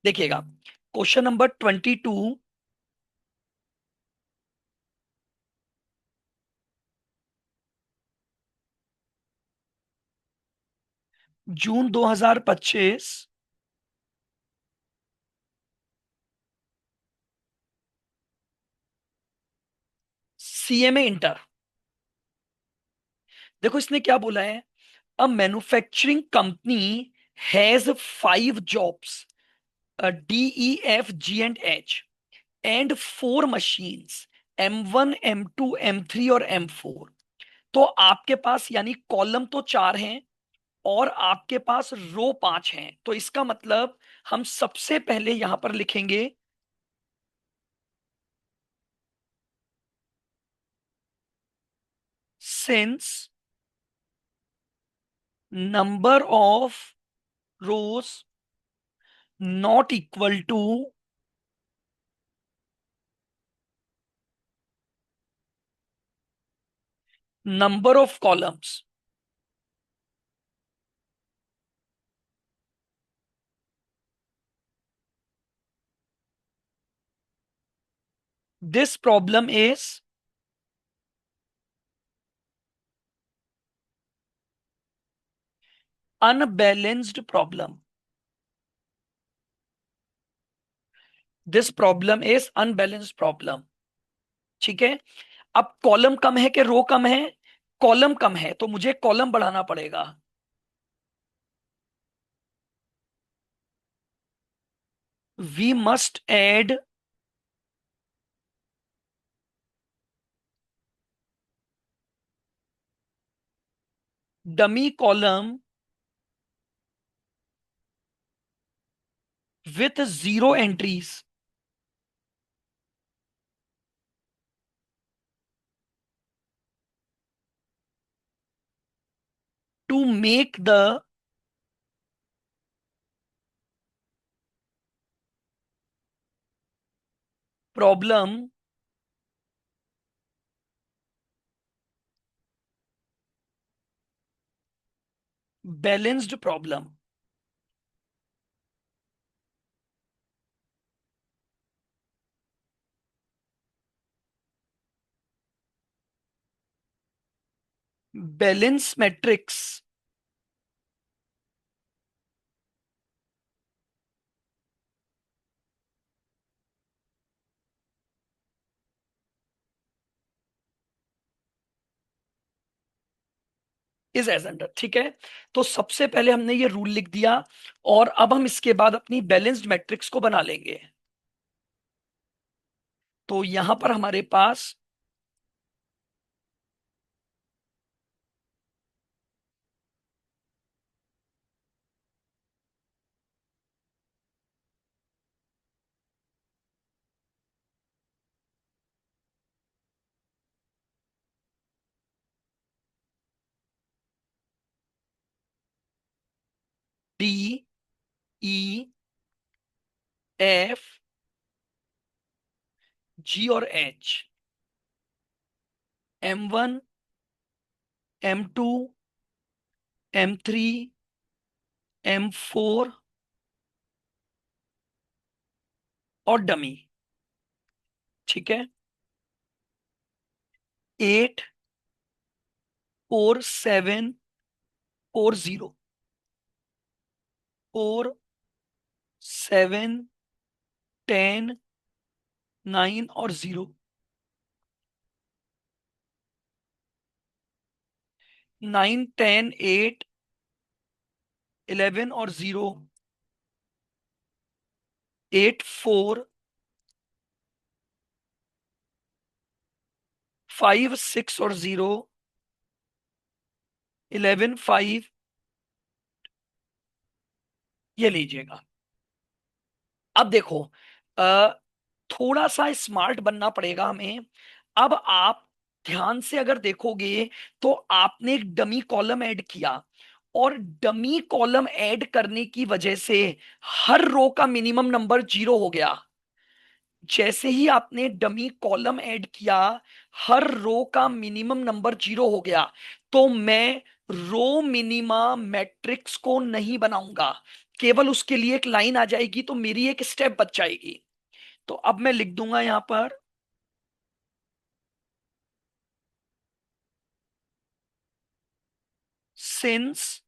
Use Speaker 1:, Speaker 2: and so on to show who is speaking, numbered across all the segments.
Speaker 1: देखिएगा, question number 22, जून 2025, CMA inter. देखो इसने क्या बोला है, a manufacturing company has 5 jobs, DEFGH and 4 machines, M1 M2 M3 और M4। तो आपके पास यानी कॉलम तो 4 हैं और आपके पास रो 5 हैं। तो इसका मतलब हम सबसे पहले यहां पर लिखेंगे since number of rows not equal to number of columns, this problem is unbalanced problem. This problem is unbalanced problem. ठीक है। अब कॉलम कम है कि रो कम है? कॉलम कम है तो मुझे कॉलम बढ़ाना पड़ेगा। We must add dummy column with 0 entries to make the problem balanced problem. Balance matrix is as under. ठीक है। तो सबसे पहले हमने ये रूल लिख दिया और अब हम इसके बाद अपनी बैलेंस्ड मैट्रिक्स को बना लेंगे। तो यहां पर हमारे पास DEFG और H, M1 M2 M3 M4 और डमी। ठीक है। 8 4 7 4 0, 4 7 10 9 और 0, 9 10 8 11 और 0, 8 4 5 6 और 0, 11 5। ये लीजिएगा। अब देखो, अ, थोड़ा सा स्मार्ट बनना पड़ेगा हमें। अब आप ध्यान से अगर देखोगे तो आपने एक डमी कॉलम ऐड किया और डमी कॉलम ऐड करने की वजह से हर रो का मिनिमम नंबर 0 हो गया। जैसे ही आपने डमी कॉलम ऐड किया हर रो का मिनिमम नंबर 0 हो गया। तो मैं रो मिनिमा मैट्रिक्स को नहीं बनाऊंगा, केवल उसके लिए एक लाइन आ जाएगी, तो मेरी एक स्टेप बच जाएगी। तो अब मैं लिख दूंगा यहां पर, since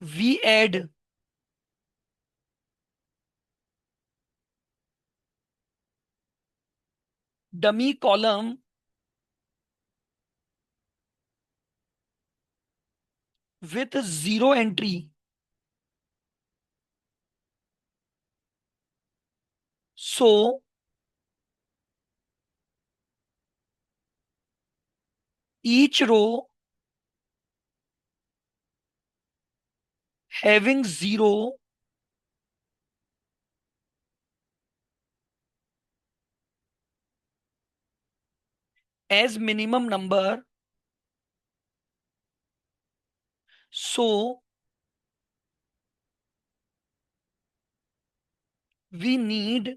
Speaker 1: we add dummy column with zero entry, so each row having zero as minimum number, so we need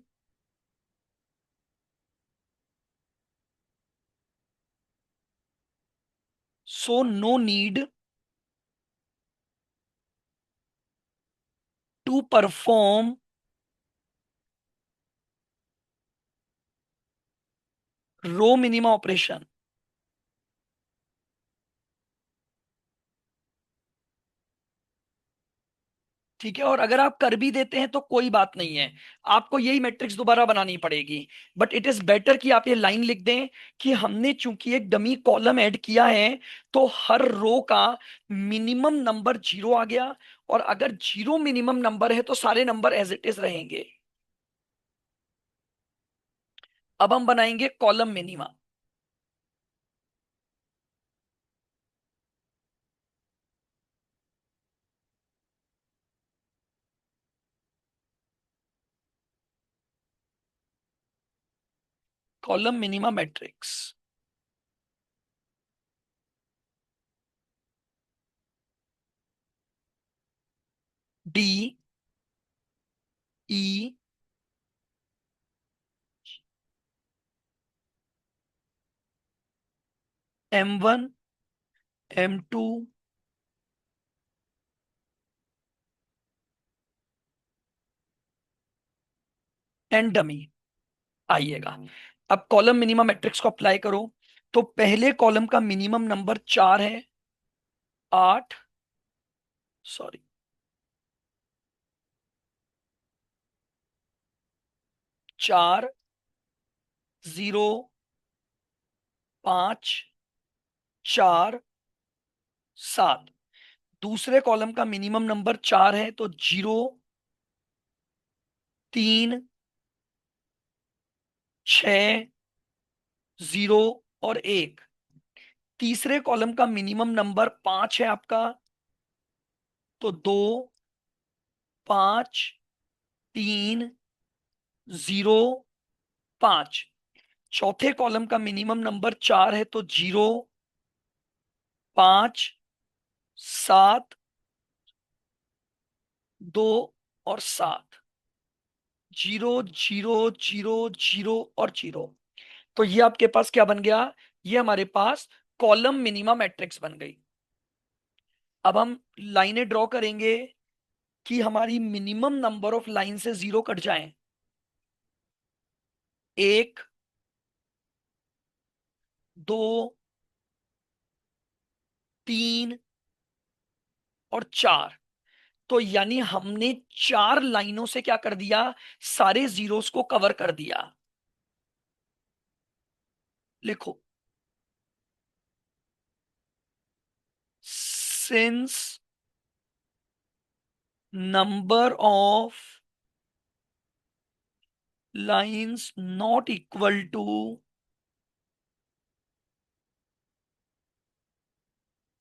Speaker 1: so no need to perform row minima operation. ठीक है, और अगर आप कर भी देते हैं तो कोई बात नहीं है, आपको यही मैट्रिक्स दोबारा बनानी पड़ेगी। बट इट इज बेटर कि आप ये लाइन लिख दें कि हमने चूंकि एक डमी कॉलम ऐड किया है, तो हर रो का मिनिमम नंबर जीरो आ गया, और अगर जीरो मिनिमम नंबर है तो सारे नंबर एज इट इज रहेंगे। अब हम बनाएंगे column minima. Column minima matrix, D E M1 M2 and dummy. आइएगा, अब कॉलम मिनिमम मैट्रिक्स को अप्लाई करो। तो पहले कॉलम का मिनिमम नंबर 4 है, 8, सॉरी, 4, 0, 5, 4, 7। दूसरे कॉलम का मिनिमम नंबर 4 है, तो 0, 3, 6, 0 और 1। तीसरे कॉलम का मिनिमम नंबर 5 है आपका, तो 2, 5, 3, 0, 5। चौथे कॉलम का मिनिमम नंबर 4 है, तो 0, 5, 7, 2 और 7। 0, 0, 0, 0 और 0। तो ये आपके पास क्या बन गया? ये हमारे पास कॉलम मिनिमा मैट्रिक्स बन गई। अब हम लाइनें ड्रॉ करेंगे कि हमारी मिनिमम नंबर ऑफ लाइन से जीरो कट जाएं। 1, 2, 3 और 4। तो यानी हमने 4 लाइनों से क्या कर दिया? सारे जीरोस को कवर कर दिया। लिखो, since number of lines not equal to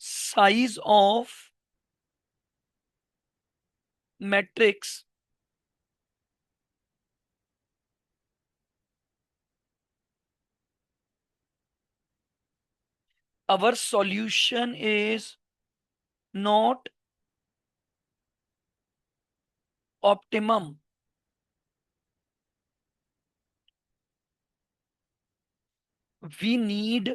Speaker 1: size of matrix, our solution is not optimum. We need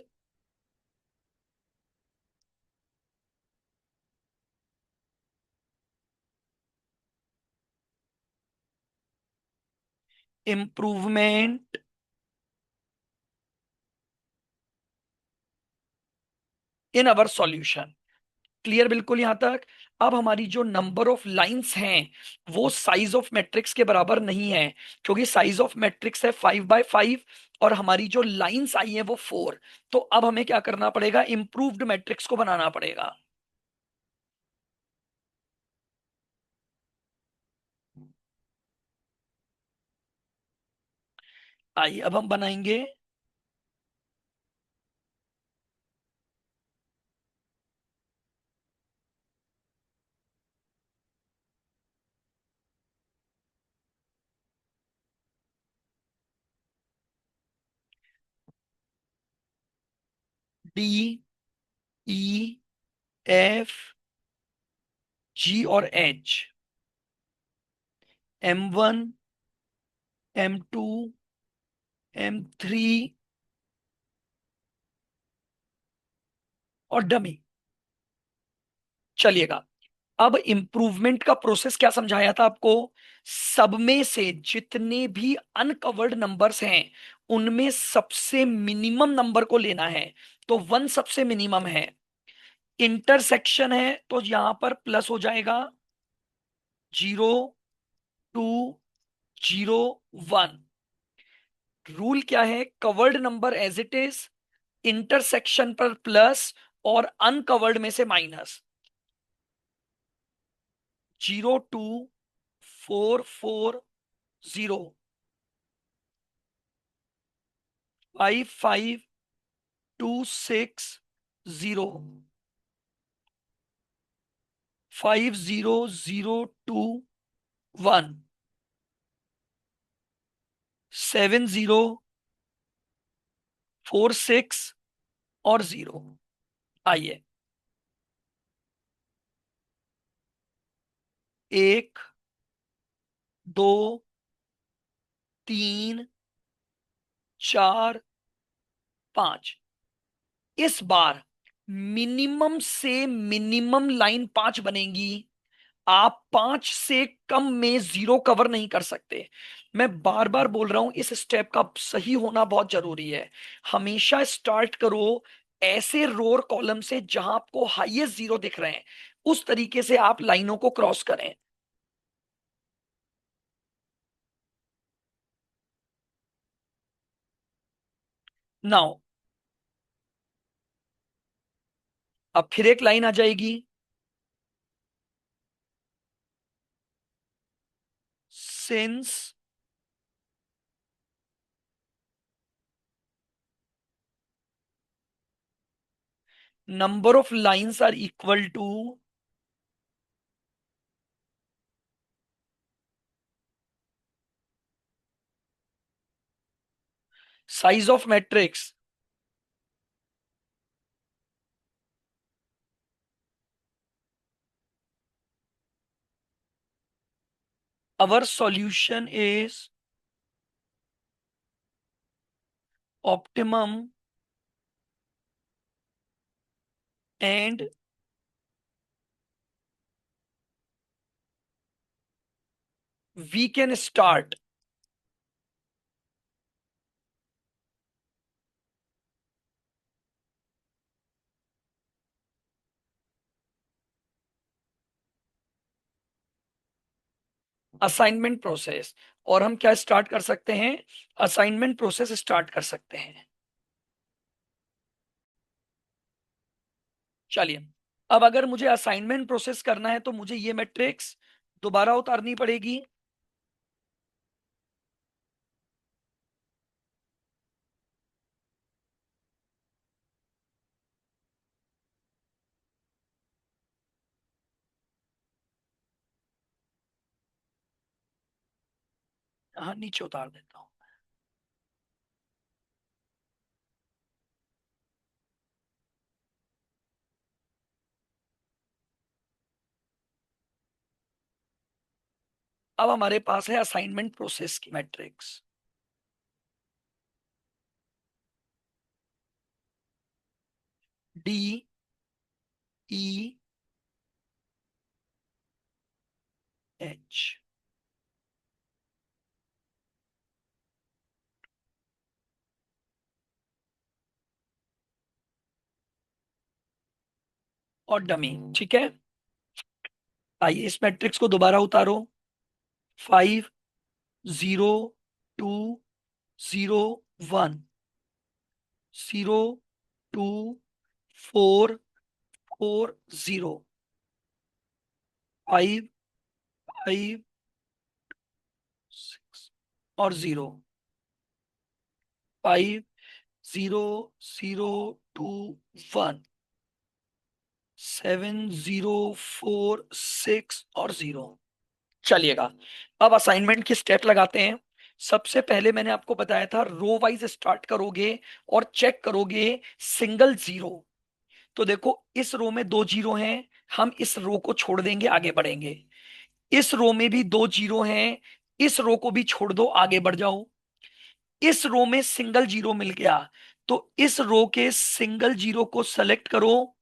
Speaker 1: improvement in our solution. Clear बिल्कुल यहां तक। अब हमारी जो नंबर ऑफ लाइंस हैं वो साइज ऑफ मैट्रिक्स के बराबर नहीं है, क्योंकि साइज ऑफ मैट्रिक्स है 5 बाय 5 और हमारी जो लाइंस आई है वो 4। तो अब हमें क्या करना पड़ेगा, इंप्रूव्ड मैट्रिक्स को बनाना पड़ेगा। आइए अब हम बनाएंगे डी, ई, एफ, जी और एच, M1, M2, M3 और डमी। चलिएगा, अब इंप्रूवमेंट का प्रोसेस क्या समझाया था आपको। सब में से जितने भी अनकवर्ड नंबर्स हैं उनमें सबसे मिनिमम नंबर को लेना है। तो 1 सबसे मिनिमम है। इंटरसेक्शन है तो यहां पर प्लस हो जाएगा, 0, 2, 0, 1। रूल क्या है, covered number as it is, intersection पर प्लस और अनकवर्ड में से माइनस। 0, 2, 4, 4, 0, 5, 5, 2, 6, 0, 5, 0, 0, 2, 1, 7, 0, 4, 6 और 0। आइए, 1, 2, 3, 4, 5। इस बार मिनिमम से मिनिमम लाइन 5 बनेगी। आप 5 से कम में 0 कवर नहीं कर सकते। मैं बार बार बोल रहा हूं, इस स्टेप का सही होना बहुत जरूरी है। हमेशा स्टार्ट करो ऐसे रोर कॉलम से जहां आपको हाईएस्ट 0 दिख रहे हैं, उस तरीके से आप लाइनों को क्रॉस करें। नाउ अब फिर एक लाइन आ जाएगी, since number of lines are equal to size of matrix, our solution is optimum and we can start assignment process. और हम क्या स्टार्ट कर सकते हैं, असाइनमेंट प्रोसेस स्टार्ट कर सकते हैं। चलिए, अब अगर मुझे असाइनमेंट प्रोसेस करना है तो मुझे ये मैट्रिक्स दोबारा उतारनी पड़ेगी। हाँ, नीचे उतार देता हूं। अब हमारे पास है असाइनमेंट प्रोसेस की मैट्रिक्स। डी, ई, एच। और डमी। ठीक है, आइए इस मैट्रिक्स को दोबारा उतारो। 5 0 2 0 1, 0 2 4 4 0, 5 5 6 और 0 5 0 0 2 1, 7 0 4 6 और 0। चलिएगा, अब असाइनमेंट की स्टेप लगाते हैं। सबसे पहले मैंने आपको बताया था रो वाइज स्टार्ट करोगे और चेक करोगे सिंगल जीरो। तो देखो इस रो में दो जीरो हैं, हम इस रो को छोड़ देंगे, आगे बढ़ेंगे। इस रो में भी दो जीरो हैं, इस रो को भी छोड़ दो, आगे बढ़ जाओ। इस रो में सिंगल जीरो मिल गया, तो इस रो के सिंगल जीरो को सेलेक्ट करो,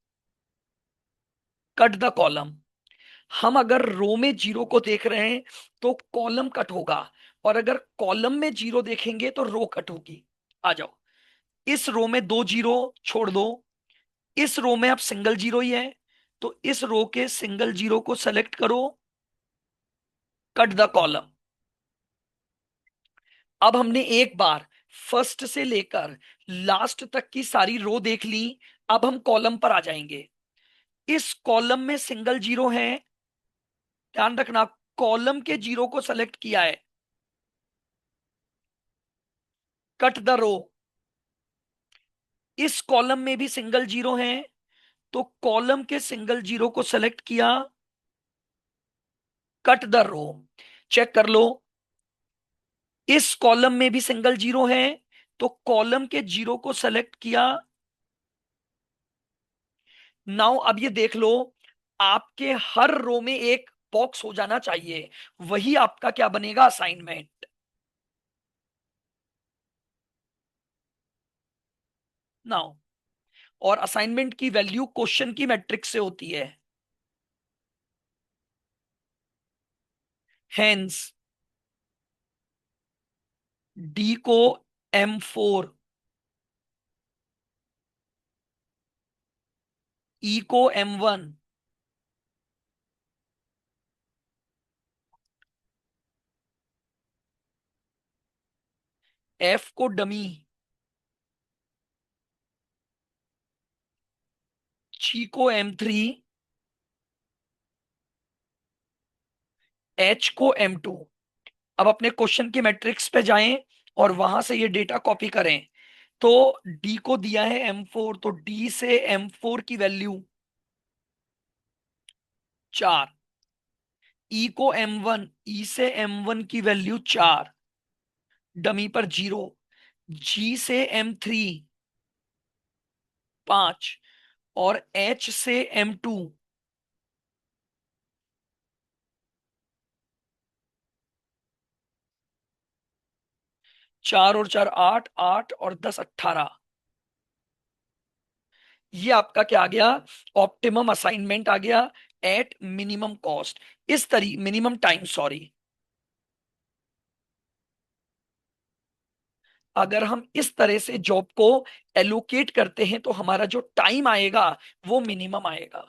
Speaker 1: कट द कॉलम। हम अगर रो में जीरो को देख रहे हैं तो कॉलम कट होगा, और अगर कॉलम में जीरो देखेंगे तो रो कट होगी। आ जाओ, इस रो में दो जीरो छोड़ दो, इस रो में अब सिंगल जीरो ही है, तो इस रो के सिंगल जीरो को सेलेक्ट करो, कट द कॉलम। अब हमने एक बार फर्स्ट से लेकर लास्ट तक की सारी रो देख ली। अब हम कॉलम पर आ जाएंगे। इस कॉलम में सिंगल जीरो है, ध्यान रखना, कॉलम के जीरो को सेलेक्ट किया है, कट द रो। इस कॉलम में भी सिंगल जीरो है, तो कॉलम के सिंगल जीरो को सेलेक्ट किया, कट द रो। चेक कर लो, इस कॉलम में भी सिंगल जीरो है, तो कॉलम के जीरो को सेलेक्ट किया। नाउ अब ये देख लो, आपके हर रो में एक बॉक्स हो जाना चाहिए, वही आपका क्या बनेगा, असाइनमेंट। नाउ, और असाइनमेंट की वैल्यू क्वेश्चन की मैट्रिक्स से होती है। हेंस डी को M4, ई को M1, एफ को डमी, जी को M3, एच को M2। अब अपने क्वेश्चन की मैट्रिक्स पे जाएं और वहां से ये डेटा कॉपी करें। तो डी को दिया है M4, तो डी से M4 की वैल्यू 4, ई को M1, ई से M1 की वैल्यू 4, डमी पर 0, जी से M3 5, और एच से M2 4 और 4 8, 8 और 10 18। ये आपका क्या आ गया, ऑप्टिमम असाइनमेंट आ गया एट मिनिमम कॉस्ट, इस तरी मिनिमम टाइम, सॉरी। अगर हम इस तरह से जॉब को एलोकेट करते हैं तो हमारा जो टाइम आएगा वो मिनिमम आएगा।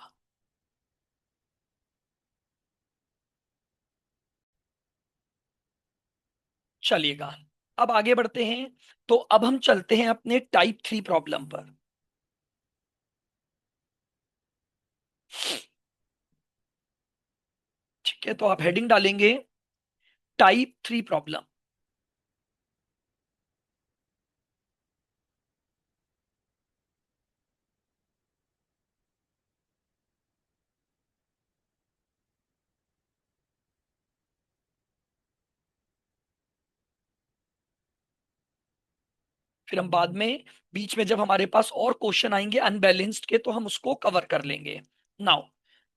Speaker 1: चलिएगा, अब आगे बढ़ते हैं। तो अब हम चलते हैं अपने टाइप 3 प्रॉब्लम पर। ठीक है, तो आप हेडिंग डालेंगे टाइप 3 प्रॉब्लम। फिर हम बाद में बीच में जब हमारे पास और क्वेश्चन आएंगे अनबैलेंस्ड के, तो हम उसको कवर कर लेंगे। नाउ,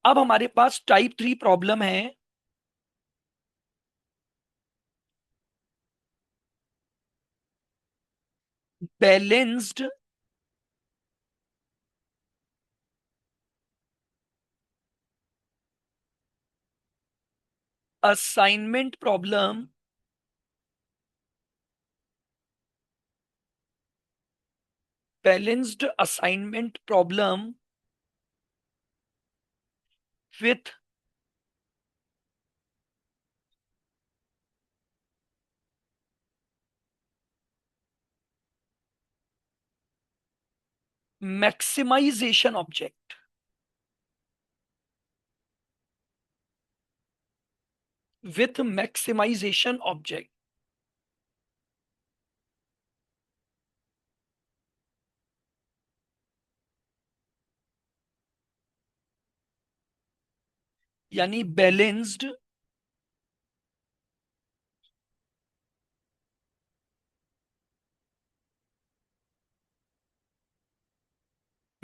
Speaker 1: अब हमारे पास टाइप 3 प्रॉब्लम है, balanced assignment problem, balanced assignment problem with maximization object. With maximization object, यानी बैलेंस्ड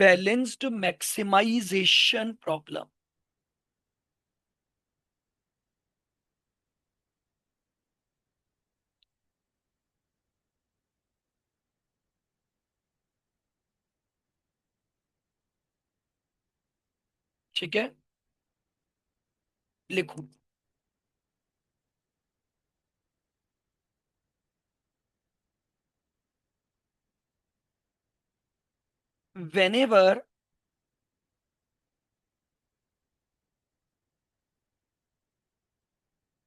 Speaker 1: बैलेंस्ड मैक्सिमाइजेशन प्रॉब्लम। ठीक है, लिखो। whenever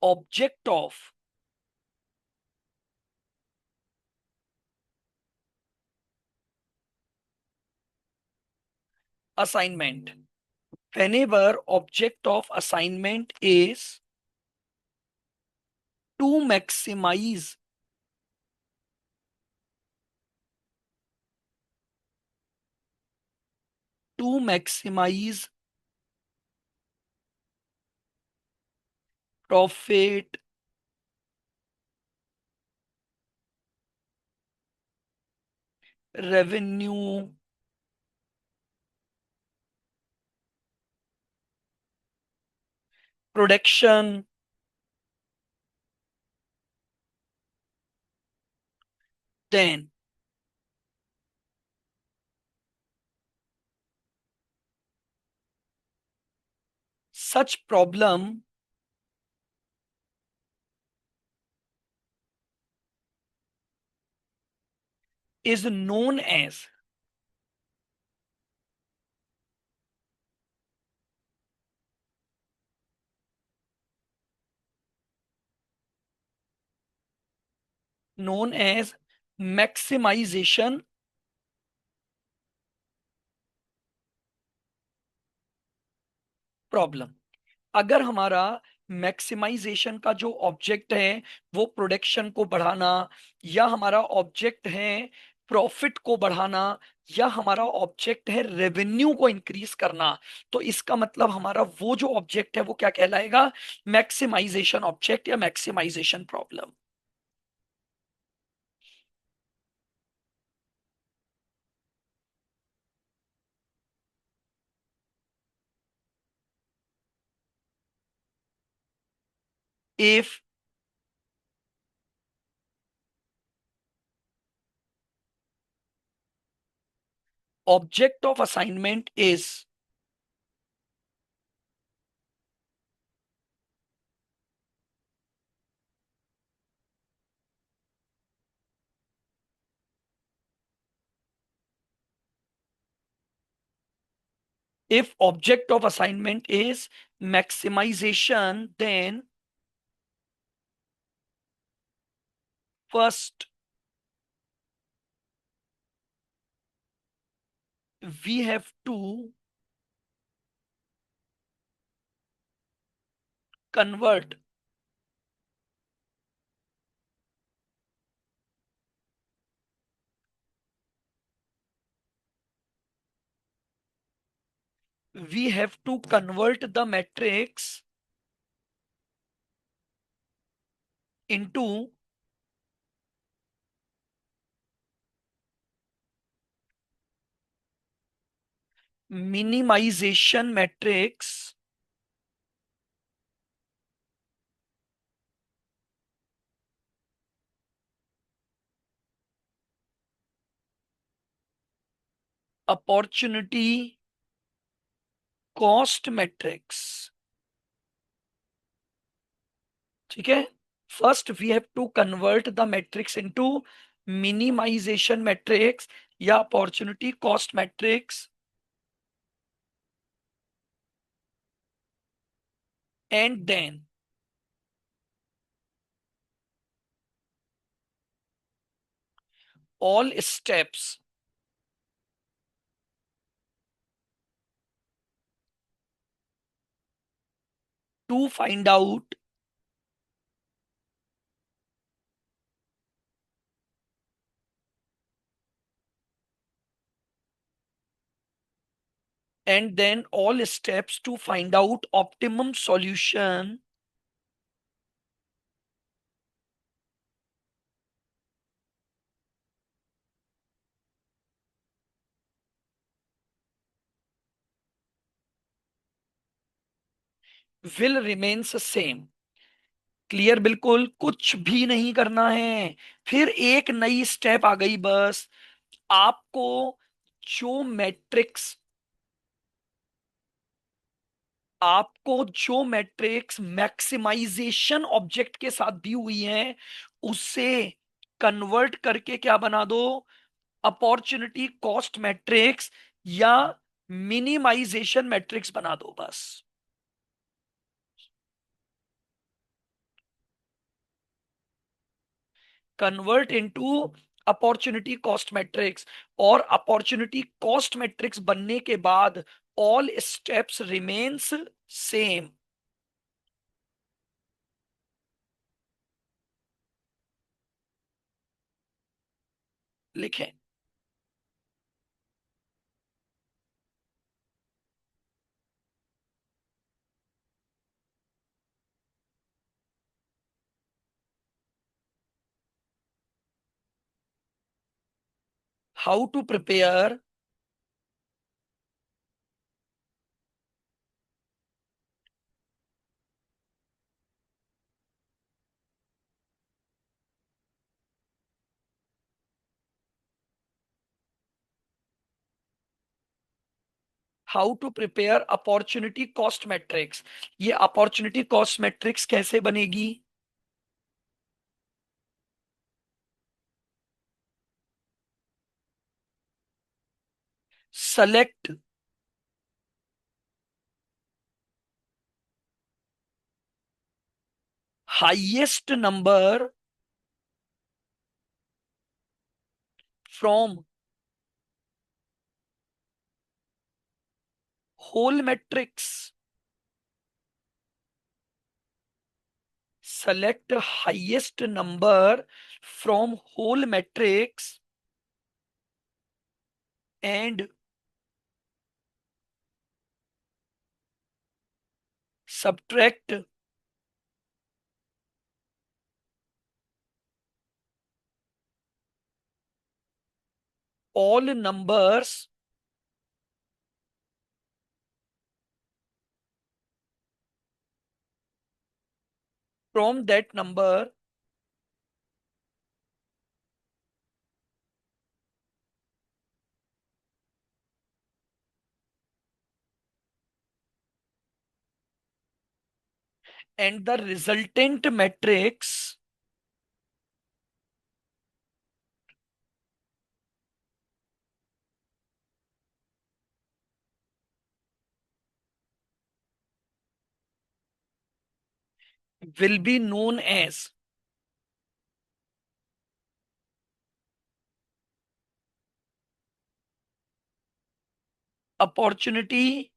Speaker 1: object of assignment, whenever object of assignment is to maximize to maximize profit, revenue, production, then such problem is known as maximization problem. अगर हमारा maximisation का जो object है वो प्रोडक्शन को बढ़ाना, या हमारा ऑब्जेक्ट है प्रॉफिट को बढ़ाना, या हमारा ऑब्जेक्ट है रेवेन्यू को इंक्रीज करना, तो इसका मतलब हमारा वो जो ऑब्जेक्ट है वो क्या कहलाएगा? मैक्सिमाइजेशन ऑब्जेक्ट या maximization problem. If object of assignment is if object of assignment is maximization, then first we have to convert the matrix into minimization matrix opportunity cost matrix। ठीक है, first we have to convert the matrix into minimisation matrix या opportunity cost matrix and then all steps to find out and then all steps to find out optimum solution will remains the same। Clear, बिल्कुल कुछ भी नहीं करना है। फिर एक नई स्टेप आ गई बस। आपको जो मैट्रिक्स आपको जो मैट्रिक्स मैक्सिमाइजेशन ऑब्जेक्ट के साथ दी हुई है उसे कन्वर्ट करके क्या बना दो, अपॉर्चुनिटी कॉस्ट मैट्रिक्स या मिनिमाइजेशन मैट्रिक्स बना दो बस। Convert into opportunity cost matrix. और अपॉर्चुनिटी कॉस्ट मैट्रिक्स बनने के बाद ऑल स्टेप्स रिमेन्स सेम। लिखें। How to prepare how to prepare opportunity cost matrix. ये अपॉर्चुनिटी कॉस्ट मैट्रिक्स कैसे बनेगी? Select highest number from whole matrix. Select highest number from whole matrix and subtract all numbers from that number and the resultant matrix will be known as opportunity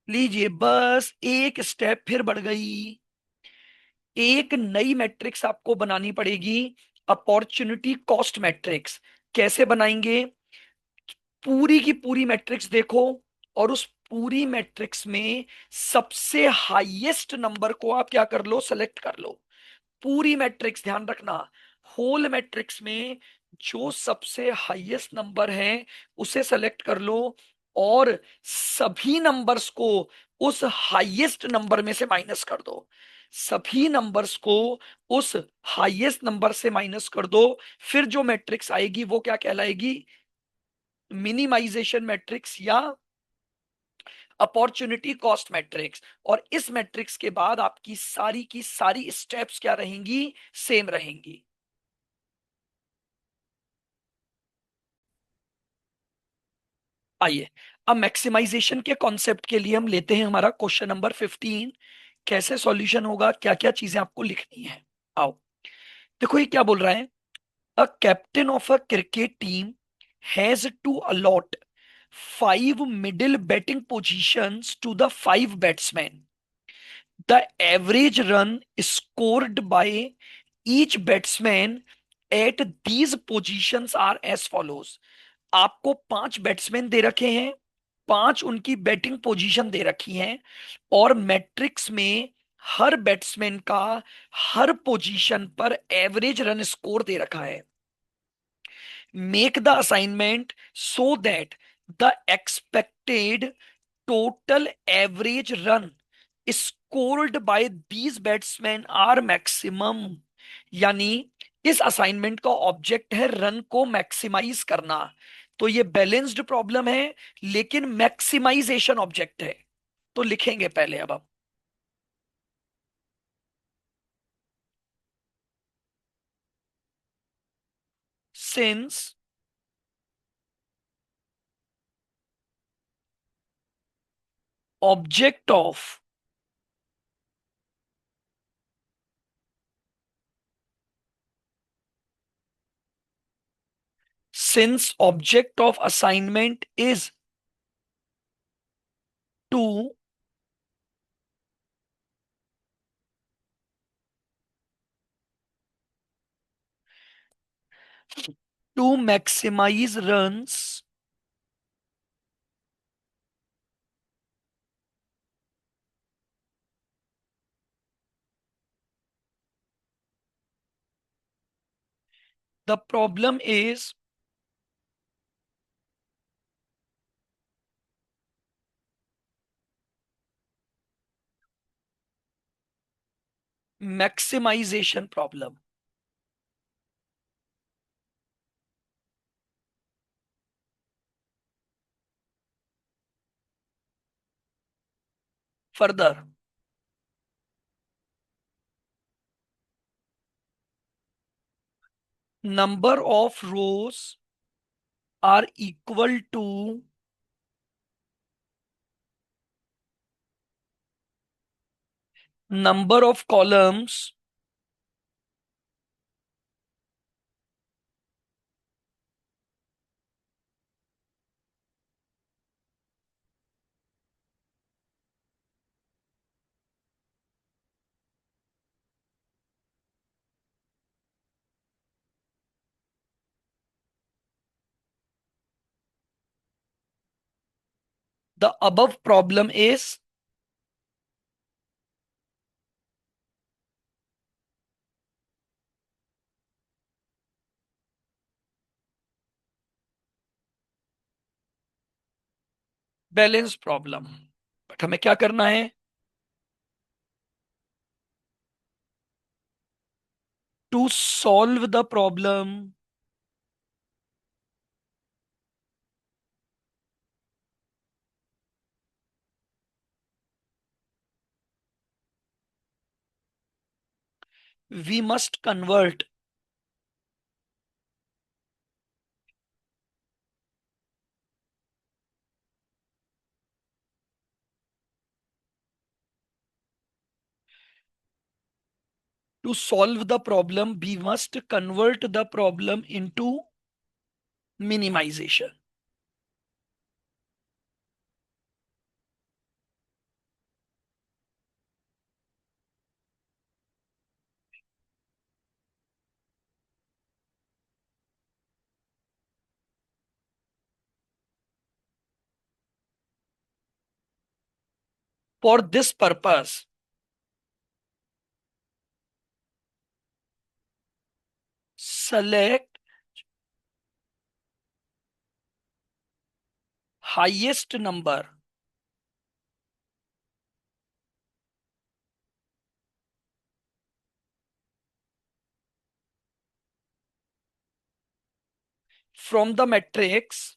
Speaker 1: लीजिए बस एक step फिर बढ़ गई। एक नई मैट्रिक्स आपको बनानी पड़ेगी, अपॉर्चुनिटी कॉस्ट मैट्रिक्स। कैसे बनाएंगे? पूरी की पूरी मैट्रिक्स देखो और उस पूरी मैट्रिक्स में सबसे हाईएस्ट नंबर को आप क्या कर लो, सेलेक्ट कर लो। पूरी मैट्रिक्स ध्यान रखना, होल मैट्रिक्स में जो सबसे हाईएस्ट नंबर है उसे सेलेक्ट कर लो और सभी नंबर्स को उस हाईएस्ट नंबर में से माइनस कर दो। सभी नंबर्स को उस हाईएस्ट नंबर से माइनस कर दो। फिर जो मैट्रिक्स आएगी वो क्या कहलाएगी? मिनिमाइजेशन मैट्रिक्स या अपॉर्चुनिटी कॉस्ट मैट्रिक्स। और इस मैट्रिक्स के बाद आपकी सारी की सारी स्टेप्स क्या रहेंगी? सेम रहेंगी। आइए, अब मैक्सिमाइजेशन के कॉन्सेप्ट के लिए हम लेते हैं हमारा क्वेश्चन नंबर 15। कैसे सॉल्यूशन होगा, क्या क्या चीजें आपको लिखनी है। आओ, देखो ये क्या बोल रहा है। A captain of a cricket team has to allot 5 middle batting positions to the 5 batsmen. The average run scored by each batsman at these positions are as follows. आपको 5 बैट्समैन दे रखे हैं, 5 उनकी बैटिंग पोजीशन दे रखी हैं, और matrix में हर batsman का हर position पर एवरेज रन स्कोर दे रखा है। Make the assignment so that the expected total average run scored by these batsmen are maximum। यानी इस असाइनमेंट का ऑब्जेक्ट है रन को मैक्सिमाइज करना। तो ये बैलेंस्ड प्रॉब्लम है, लेकिन मैक्सिमाइजेशन ऑब्जेक्ट है। तो लिखेंगे पहले अब हम। Since object of since object of assignment is to maximize runs, the problem is maximization problem। Further, number of rows are equal to number of columns the above problem is balance problem. But हमें क्या करना है, to solve the problem we must convert to solve the problem we must convert the problem into minimization। For this purpose, select highest number from the matrix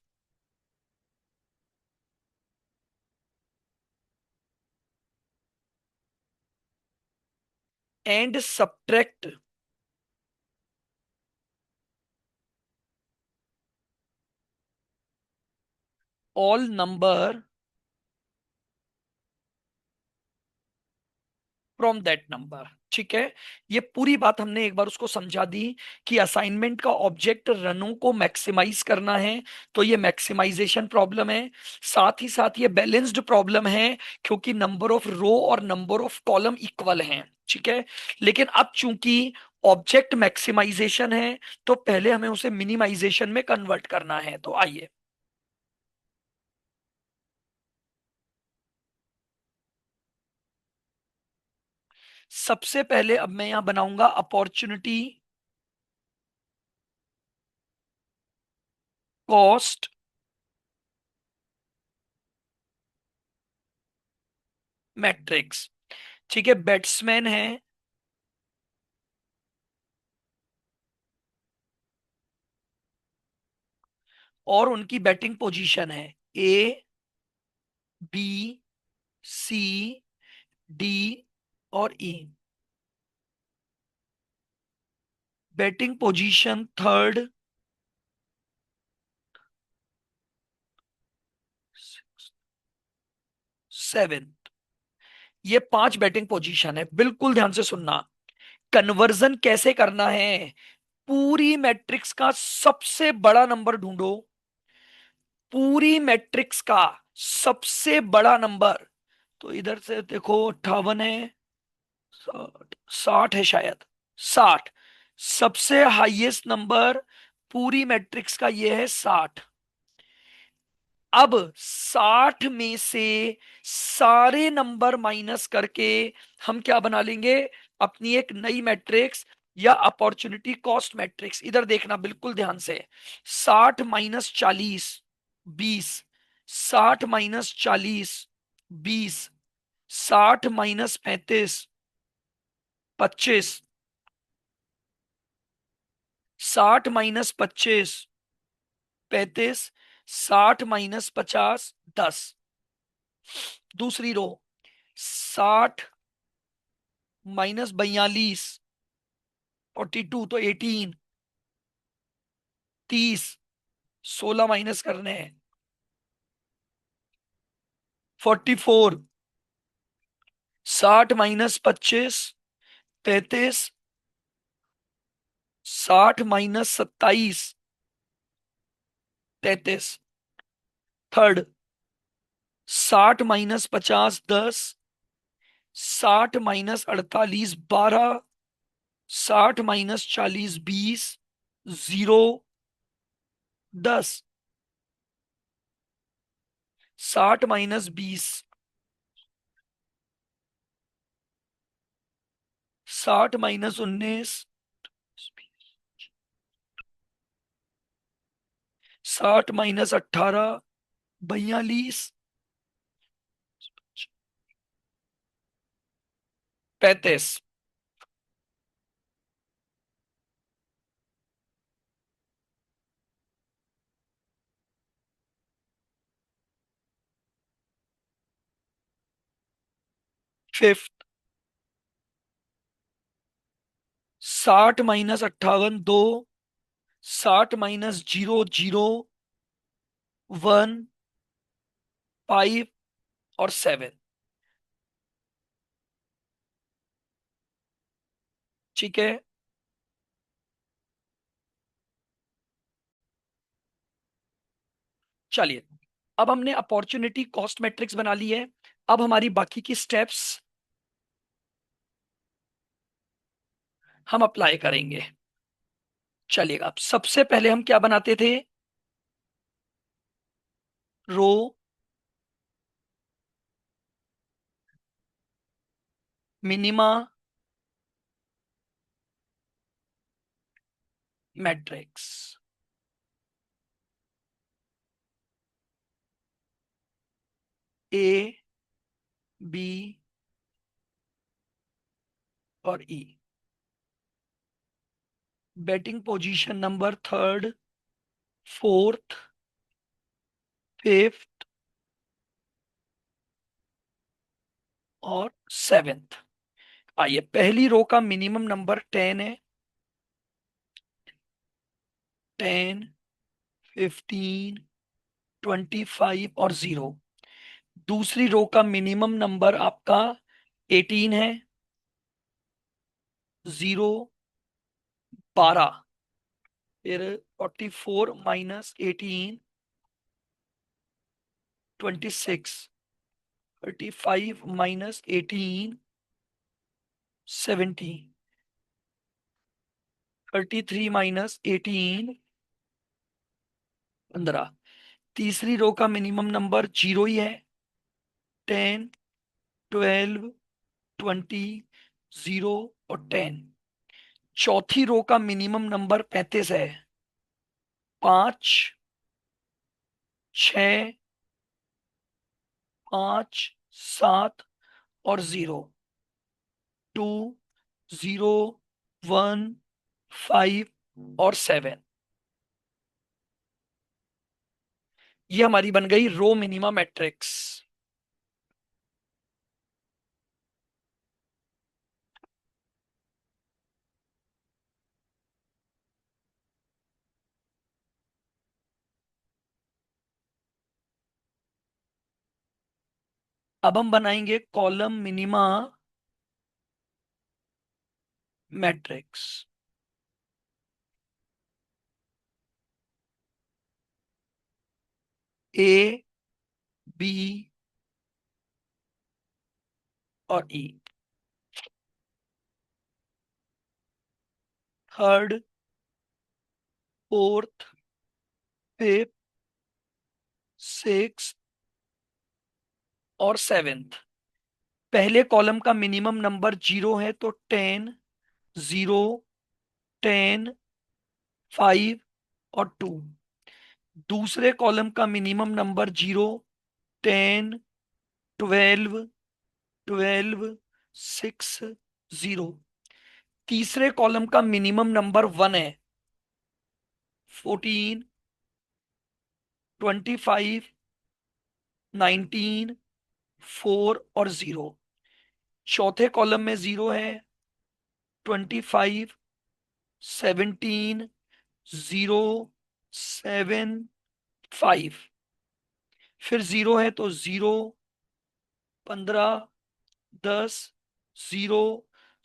Speaker 1: and subtract all number from that number. ठीक है, ये पूरी बात हमने एक बार उसको समझा दी कि असाइनमेंट का ऑब्जेक्ट रनों को मैक्सिमाइज करना है, तो ये मैक्सिमाइजेशन प्रॉब्लम है। साथ ही साथ ये बैलेंस्ड प्रॉब्लम है, क्योंकि नंबर ऑफ रो और नंबर ऑफ कॉलम इक्वल हैं। ठीक है, लेकिन अब चूंकि ऑब्जेक्ट मैक्सिमाइजेशन है, तो पहले हमें उसे मिनिमाइजेशन में कन्वर्ट करना है। तो आइए, सबसे पहले अब मैं यहां बनाऊंगा अपॉर्चुनिटी कॉस्ट मैट्रिक्स। ठीक है, बैट्समैन है और उनकी बैटिंग पोजीशन है ए, बी, सी, डी और E. Batting position third, seventh, ये पांच बैटिंग पोजीशन है। बिल्कुल ध्यान से सुनना, कन्वर्जन कैसे करना है। पूरी मैट्रिक्स का सबसे बड़ा नंबर ढूंढो, पूरी मैट्रिक्स का सबसे बड़ा नंबर। तो इधर से देखो, 58 है, 60 है शायद, 60। सबसे हाईएस्ट नंबर पूरी मैट्रिक्स का ये है 60। अब 60 में से सारे नंबर माइनस करके हम क्या बना लेंगे, अपनी एक नई मैट्रिक्स या अपॉर्चुनिटी कॉस्ट मैट्रिक्स। इधर देखना बिल्कुल ध्यान से, 60 - 40 20, 60 - 40 20, 60 - 35 25, 60 - 25 60 - 50 10। दूसरी रो, 60 - 42 42, तो 18, 30, 16 माइनस करने हैं, 44, 60 - 25 35, 60 - 27 33। थर्ड, 60 - 50 10, 60 - 48 12, 60 - 40 20, 0 10, 60 - 20, 60 - 19, 60 - 18 42, 35। फिफ्थ, 60 - 58 2, 60 - 0 0 1 5 और 7। ठीक है, चलिए, अब हमने अपॉर्चुनिटी कॉस्ट मैट्रिक्स बना ली है। अब हमारी बाकी की स्टेप्स हम अप्लाई करेंगे। चलिएगा, अब सबसे पहले हम क्या बनाते थे, row minima matrix. A, B और E. Batting position number third, fourth, fifth और सेवेंथ। आइए, पहली रो का मिनिमम नंबर 10 है, 10, 15, 25 और 0। दूसरी रो का मिनिमम नंबर आपका 18 है, 0, 12। फिर 44 - 18, 26। 35 - 18, 70। 33 - 18, 15। तीसरी रो का मिनिमम नंबर 0 ही है, 10, 12, 20, 0 और 10। चौथी रो का मिनिमम नंबर 35 है, 5, 6, 5, 7 और 0, 2, 0, 1, 5 और 7। ये हमारी बन गई रो मिनिमा मैट्रिक्स। अब हम बनाएंगे column minima matrix. A, B और ई। थर्ड, फोर्थ, फिफ्थ, सिक्स और सेवेंथ। पहले कॉलम का मिनिमम नंबर 0 है तो 10, 0, 10, 5 और 2। दूसरे कॉलम का मिनिमम नंबर 0, 10, 12, 12, 6, 0। तीसरे कॉलम का मिनिमम नंबर 1 है, 14, 25, 19, 4 और 0। चौथे कॉलम में 0 है, 25, 17, 0, 7, 5। फिर 0 है तो 0, 15, 10, 0,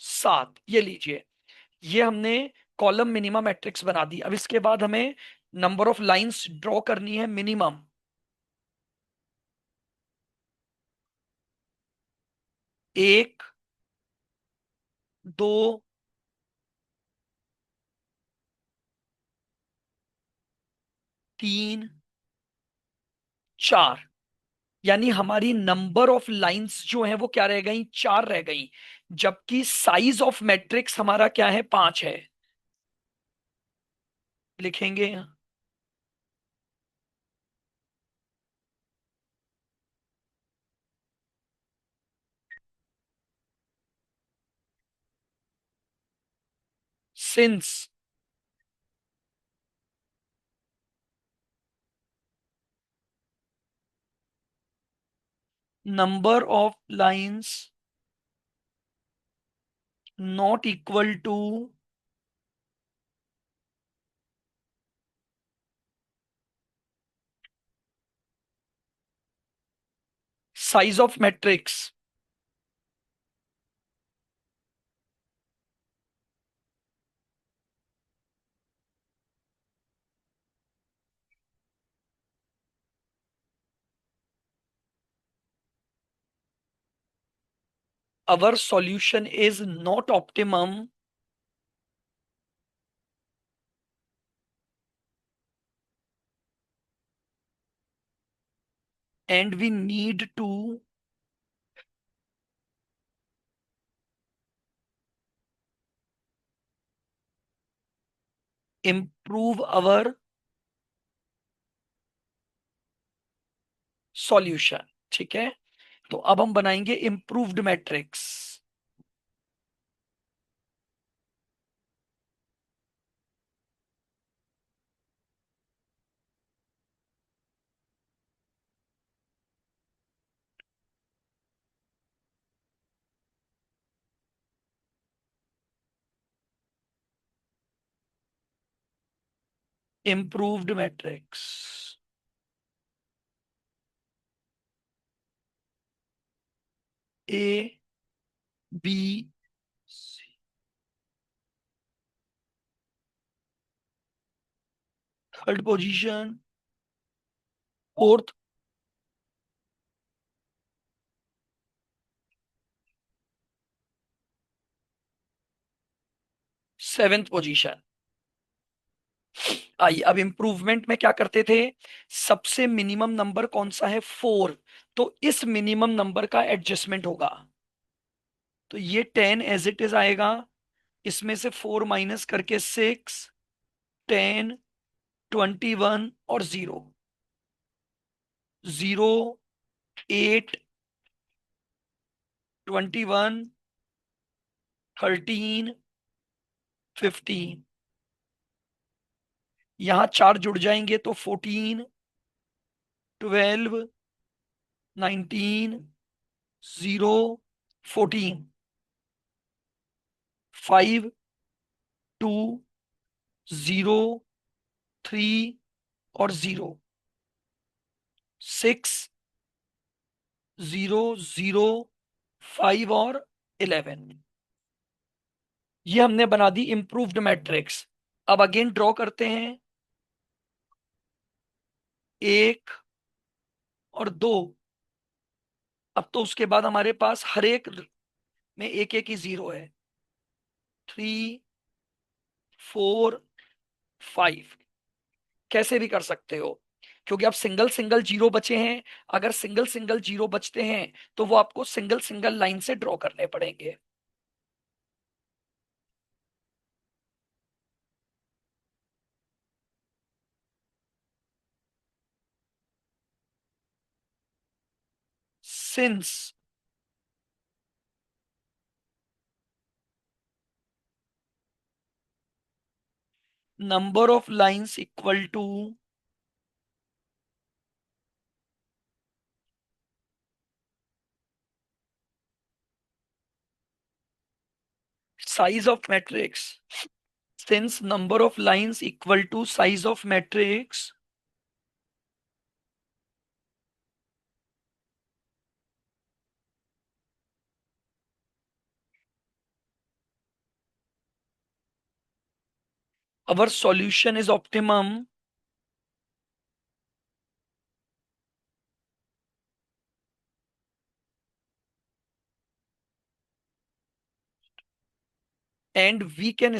Speaker 1: 7। ये लीजिए, ये हमने कॉलम मिनिमम मैट्रिक्स बना दी। अब इसके बाद हमें नंबर ऑफ लाइंस ड्रॉ करनी है मिनिमम। 1, 2, 3, 4। यानी हमारी नंबर ऑफ लाइंस जो है वो क्या रह गई, 4 रह गई। जबकि साइज ऑफ मैट्रिक्स हमारा क्या है, 5 है। लिखेंगे, since number of lines not equal to size of matrix, our solution is not optimum and we need to improve our solution। ठीक है, तो अब हम बनाएंगे improved matrix. Improved matrix A B C, third position, fourth, seventh position. आइए अब improvement में क्या करते थे, सबसे मिनिमम नंबर कौन सा है, 4, तो इस मिनिमम नंबर का एडजस्टमेंट होगा। तो ये 10 एज इट इज आएगा, इसमें से 4 माइनस करके 6, 10, 21 और 0, 0, 8, 21, 13, 15, यहां चार जुड़ जाएंगे तो 14, 12, 19, 0, 14, 5, 2, 0, 3 और 0, 6, 0, 0, 5 और 11। ये हमने बना दी इंप्रूव्ड मैट्रिक्स। अब अगेन ड्रॉ करते हैं, एक और दो। अब तो उसके बाद हमारे पास हर एक में एक एक ही जीरो है, 3, 4, 5, कैसे भी कर सकते हो, क्योंकि अब सिंगल सिंगल जीरो बचे हैं। अगर सिंगल सिंगल जीरो बचते हैं तो वो आपको सिंगल सिंगल लाइन से ड्रॉ करने पड़ेंगे। Since number of lines equal to size of matrix, since number of lines equal to size of matrix, our solution is optimum and we can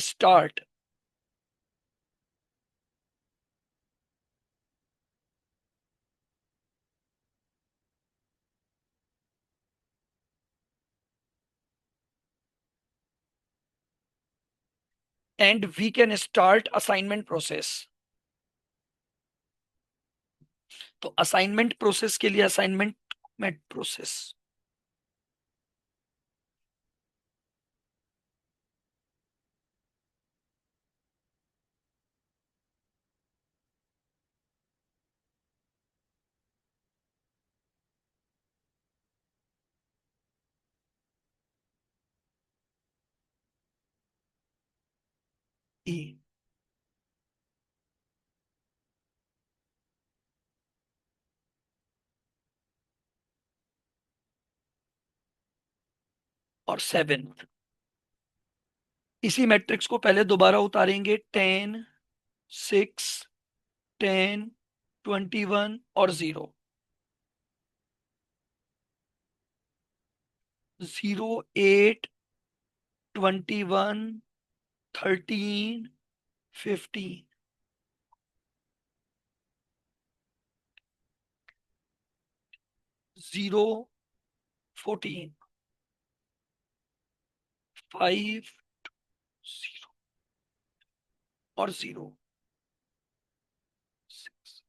Speaker 1: start assignment process। तो assignment process के लिए assignment process, ई और 7, इसी matrix को पहले दोबारा उतारेंगे, 10, 6, 10, 21 और 0, 0, 8, 21, 13, 15, 0, 14, 5, 0 और 0, 6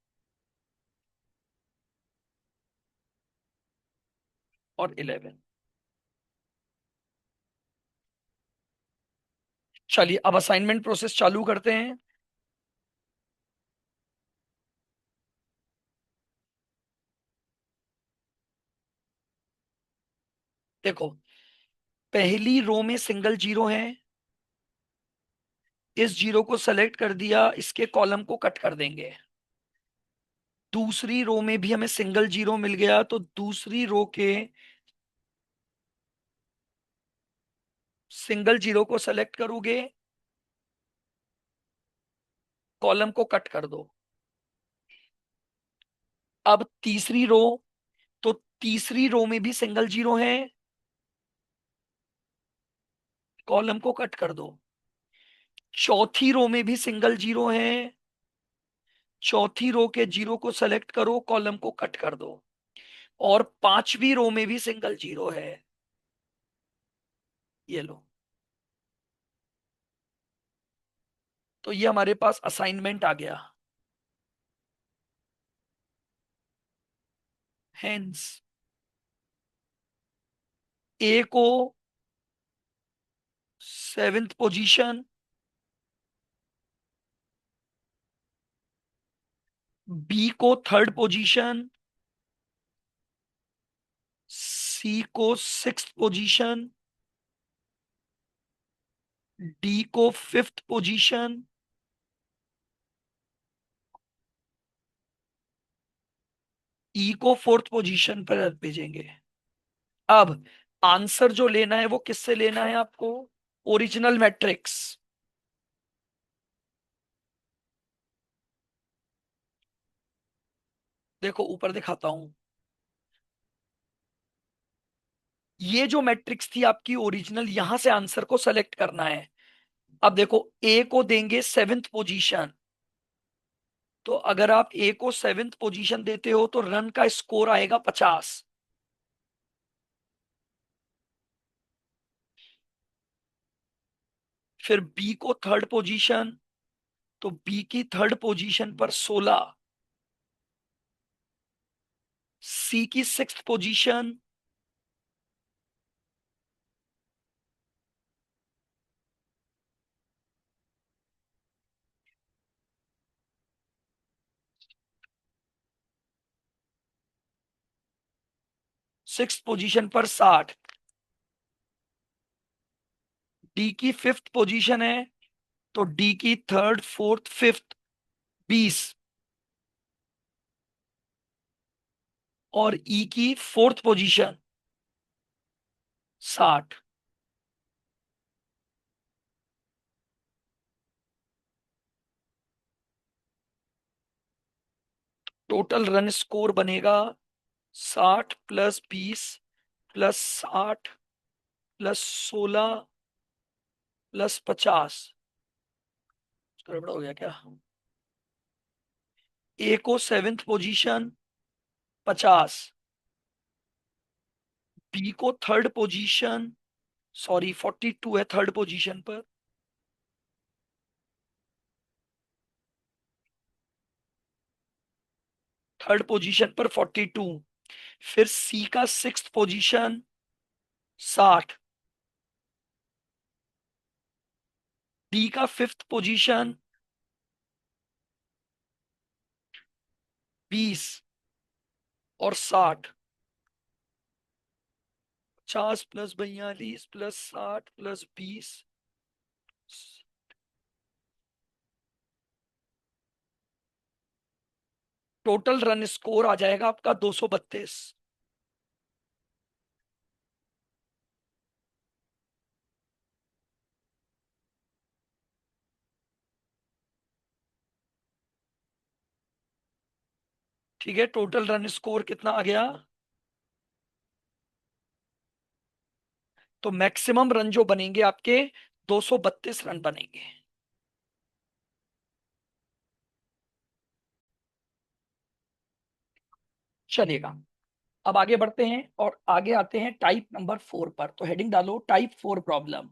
Speaker 1: और 11। चलिए अब असाइनमेंट प्रोसेस चालू करते हैं। देखो, पहली रो में सिंगल जीरो है, इस जीरो को सेलेक्ट कर दिया, इसके कॉलम को कट कर देंगे। दूसरी रो में भी हमें सिंगल जीरो मिल गया, तो दूसरी रो के सिंगल जीरो को सेलेक्ट करोगे, कॉलम को कट कर दो। अब तीसरी रो, तो तीसरी रो में भी सिंगल जीरो है, कॉलम को कट कर दो। चौथी रो में भी सिंगल जीरो है, चौथी रो के जीरो को सेलेक्ट करो, कॉलम को कट कर दो। और पांचवी रो में भी सिंगल जीरो है, ये लो। तो ये हमारे पास असाइनमेंट आ गया। हेंस ए को सेवेंथ पोजीशन, बी को थर्ड पोजीशन, सी को सिक्स्थ पोजीशन, डी को फिफ्थ पोजीशन, ई को फोर्थ पोजीशन पर भेजेंगे। अब आंसर जो लेना है वो किससे लेना है आपको? Original matrix. देखो ऊपर दिखाता हूं, ये जो मैट्रिक्स थी आपकी ओरिजिनल, यहां से आंसर को सेलेक्ट करना है। अब देखो ए को देंगे सेवेंथ पोजीशन, तो अगर आप ए को सेवेंथ पोजीशन देते हो तो रन का स्कोर आएगा 50। फिर बी को थर्ड पोजीशन, तो बी की थर्ड पोजीशन पर 16। सी की सिक्स्थ पोजीशन, सिक्स्थ पोजीशन पर 60। डी की फिफ्थ पोजीशन है, तो डी की थर्ड फोर्थ फिफ्थ 20। और ई की fourth position 60। Total run score बनेगा 60 + 20 + 60 +16 + 50। गड़बड़ हो गया क्या? ए को सेवेंथ पोजीशन 50, बी को थर्ड पोजीशन, सॉरी 42 है थर्ड पोजीशन पर, थर्ड पोजीशन पर 42। फिर सी का सिक्स्थ पोजीशन 60, डी का फिफ्थ पोजीशन 20 और 60। 50 + 42 + 60 + 20। टोटल रन स्कोर आ जाएगा आपका 232। ठीक है, टोटल रन स्कोर कितना आ गया? तो मैक्सिमम रन जो बनेंगे आपके 232 रन बनेंगे। चलेगा। अब आगे बढ़ते हैं और आगे आते हैं टाइप नंबर 4 पर। तो हेडिंग डालो type 4 problem.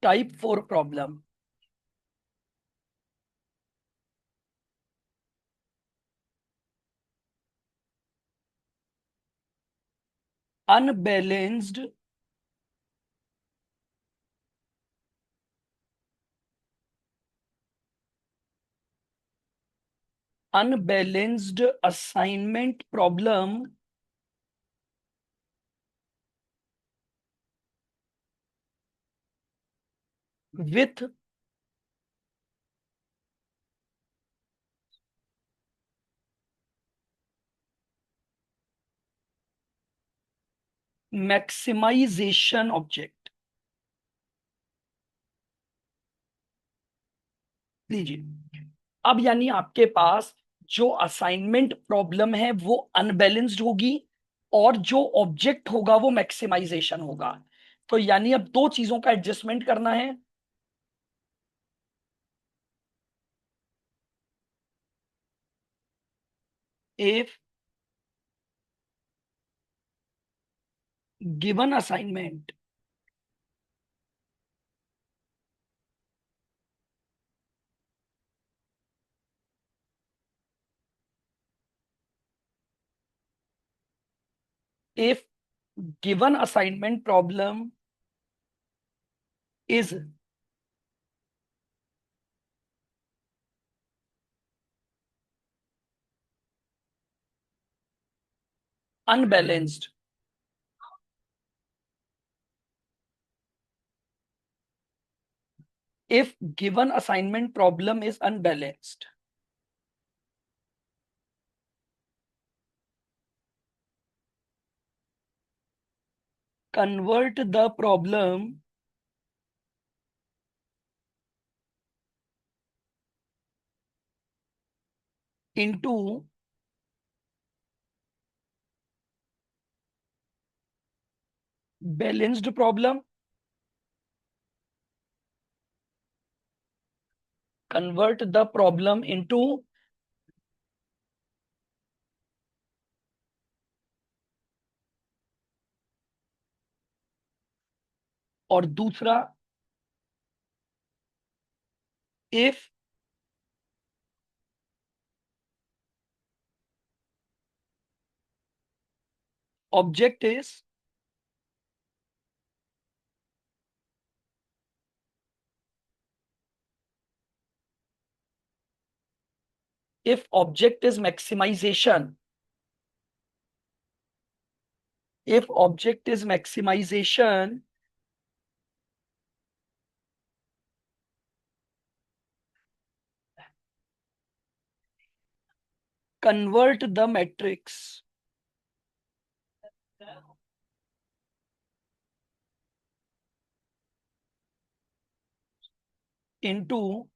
Speaker 1: Type 4 problem. Unbalanced unbalanced assignment problem with maximization object. लीजिए, अब यानी आपके पास जो असाइनमेंट प्रॉब्लम है वो अनबैलेंस्ड होगी, और जो ऑब्जेक्ट होगा वो मैक्सिमाइजेशन होगा। तो यानी अब दो चीजों का एडजस्टमेंट करना है। If given assignment if given assignment problem is unbalanced, if given assignment problem is unbalanced, convert the problem into balanced problem, convert the problem into, और दूसरा, if object is if object is maximization, if object is maximization, convert the matrix into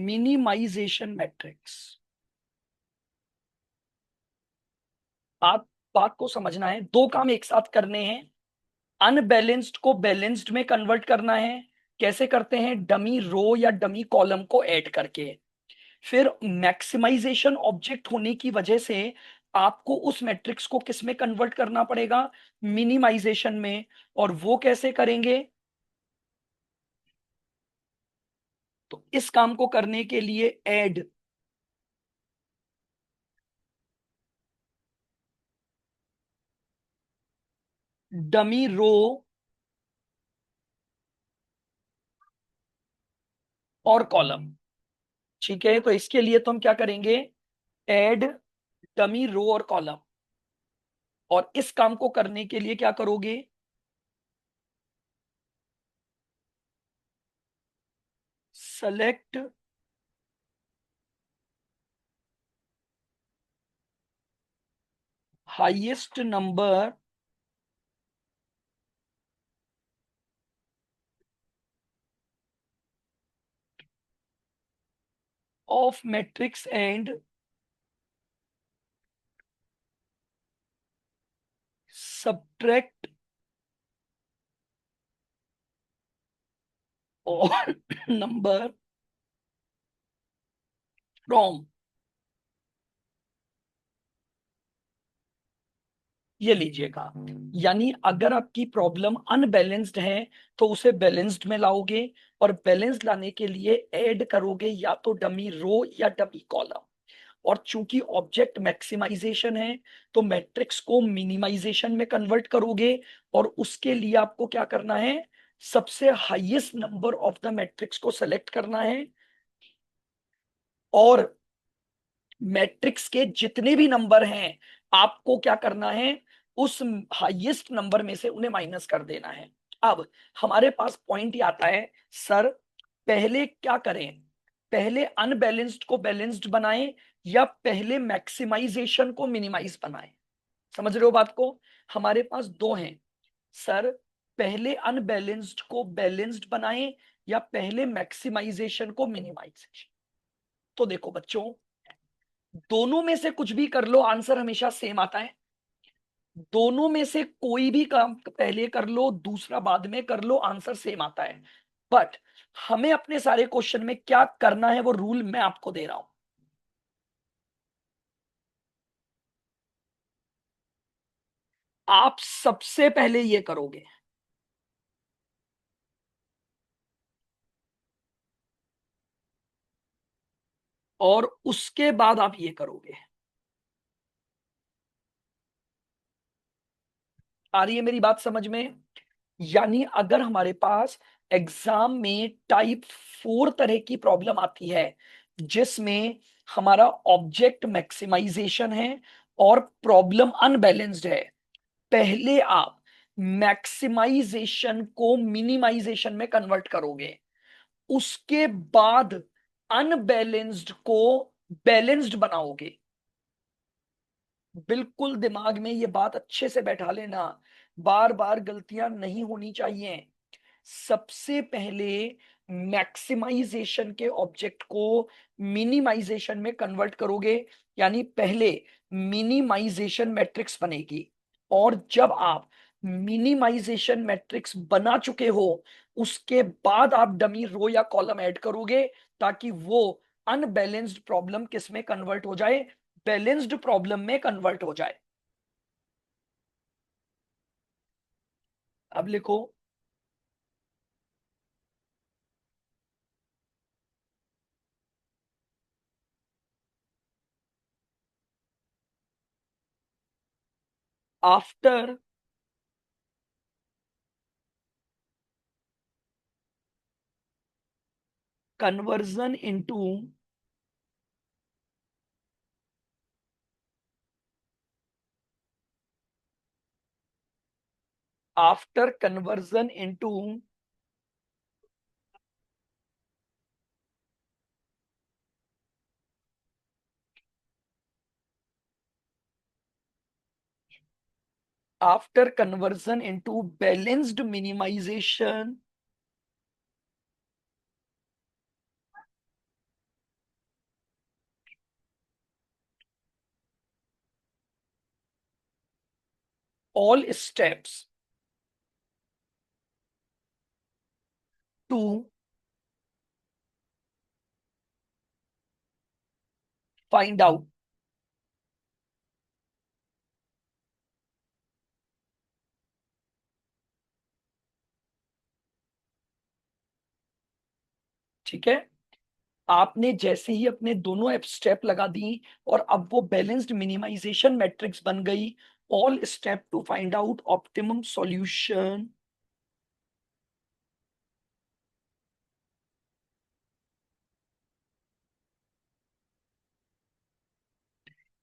Speaker 1: minimization matrix। आप बात को समझना है, दो काम एक साथ करने हैं। अनबैलेंस्ड को बैलेंस्ड में कन्वर्ट करना है। कैसे करते हैं? डमी रो या डमी कॉलम को ऐड करके। फिर मैक्सिमाइजेशन ऑब्जेक्ट होने की वजह से आपको उस मैट्रिक्स को किस में कन्वर्ट करना पड़ेगा? मिनिमाइजेशन में। और वो कैसे करेंगे? तो इस काम को करने के लिए ऐड डमी रो और कॉलम। ठीक है, तो इसके लिए तो हम क्या करेंगे? ऐड डमी रो और कॉलम। और इस काम को करने के लिए क्या करोगे? Select highest number of matrix and subtract all number from. ये लीजिएगा, यानी अगर आपकी प्रॉब्लम अनबैलेंस्ड है तो उसे बैलेंस्ड में लाओगे, और बैलेंस लाने के लिए ऐड करोगे या तो डमी रो या डमी कॉलम। और चूंकि ऑब्जेक्ट मैक्सिमाइजेशन है तो मैट्रिक्स को मिनिमाइजेशन में कन्वर्ट करोगे। और उसके लिए आपको क्या करना है? सबसे highest number of the matrix को सेलेक्ट करना है और मैट्रिक्स के जितने भी नंबर हैं, आपको क्या करना है, उस हाईएस्ट नंबर में से उन्हें माइनस कर देना है। अब हमारे पास पॉइंट ये आता है, सर पहले क्या करें, पहले अनबैलेंस्ड को बैलेंस्ड बनाएं या पहले मैक्सिमाइजेशन को मिनिमाइज बनाएं? समझ रहे हो बात को? हमारे पास दो हैं, सर पहले अनबैलेंस्ड को बैलेंस्ड बनाएं या पहले मैक्सिमाइजेशन को मिनिमाइजेशन। तो देखो बच्चों, दोनों में से कुछ भी कर लो, आंसर हमेशा सेम आता है। दोनों में से कोई भी काम पहले कर लो, दूसरा बाद में कर लो, आंसर सेम आता है। बट हमें अपने सारे क्वेश्चन में क्या करना है, वो रूल मैं आपको दे रहा हूं। आप सबसे पहले ये करोगे और उसके बाद आप ये करोगे। आ रही है मेरी बात समझ में? यानी अगर हमारे पास एग्जाम में टाइप 4 तरह की प्रॉब्लम आती है, जिसमें हमारा ऑब्जेक्ट मैक्सिमाइजेशन है और प्रॉब्लम अनबैलेंस्ड है, पहले आप मैक्सिमाइजेशन को मिनिमाइजेशन में कन्वर्ट करोगे, उसके बाद अनबैलेंस्ड को बैलेंस्ड बनाओगे। बिल्कुल दिमाग में ये बात अच्छे से बैठा लेना, बार बार गलतियां नहीं होनी चाहिए। सबसे पहले मैक्सिमाइजेशन के ऑब्जेक्ट को मिनिमाइजेशन में कन्वर्ट करोगे, यानी पहले मिनिमाइजेशन मैट्रिक्स बनेगी। और जब आप मिनिमाइजेशन मैट्रिक्स बना चुके हो, उसके बाद आप डमी रो या कॉलम ऐड करोगे, ताकि वो अनबैलेंस्ड प्रॉब्लम किस में कन्वर्ट हो जाए, बैलेंस्ड प्रॉब्लम में कन्वर्ट हो जाए। अब लिखो, after conversion into after conversion into after conversion into balanced minimization, all steps to find out, ठीक है? आपने जैसे ही अपने दोनों स्टेप लगा दी और अब वो बैलेंस्ड मिनिमाइजेशन मैट्रिक्स बन गई, all step to find out optimum solution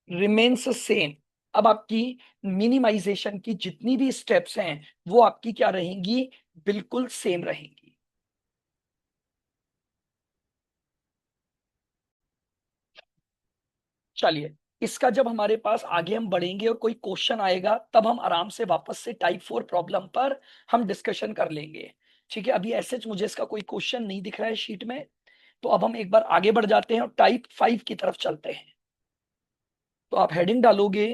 Speaker 1: remains same. अब आपकी मिनिमाइजेशन की जितनी भी स्टेप्स हैं, वो आपकी क्या रहेंगी, बिल्कुल सेम रहेंगी। चलिए, इसका जब हमारे पास आगे हम बढ़ेंगे और कोई क्वेश्चन आएगा, तब हम आराम से वापस से टाइप 4 प्रॉब्लम पर हम डिस्कशन कर लेंगे। ठीक है, अभी ऐसे मुझे इसका कोई क्वेश्चन नहीं दिख रहा है शीट में। तो अब हम एक बार आगे बढ़ जाते हैं और टाइप 5 की तरफ चलते हैं। तो आप हेडिंग डालोगे,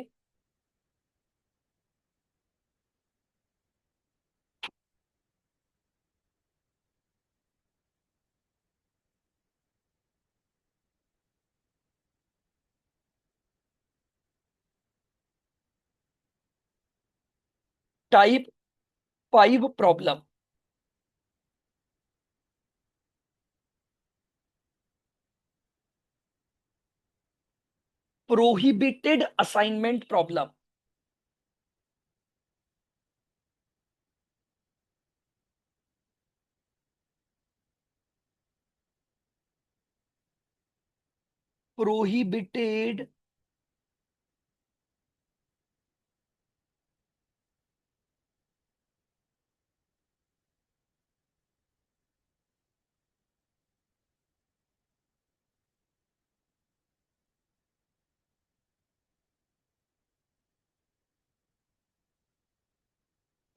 Speaker 1: type 5 problem, prohibited assignment problem. Prohibited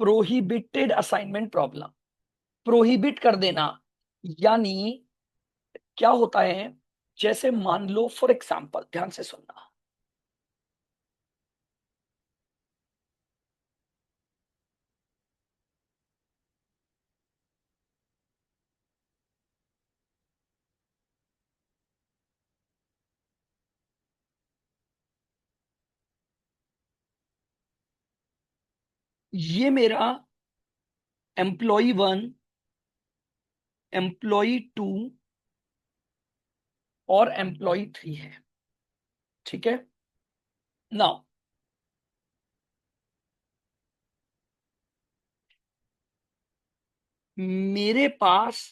Speaker 1: prohibited assignment problem, prohibit कर देना, यानी क्या होता है? जैसे मान लो फॉर एग्जाम्पल, ध्यान से सुनना। ये मेरा एम्प्लॉय 1, एम्प्लॉय 2 और एम्प्लॉय 3 है। ठीक है। नाउ मेरे पास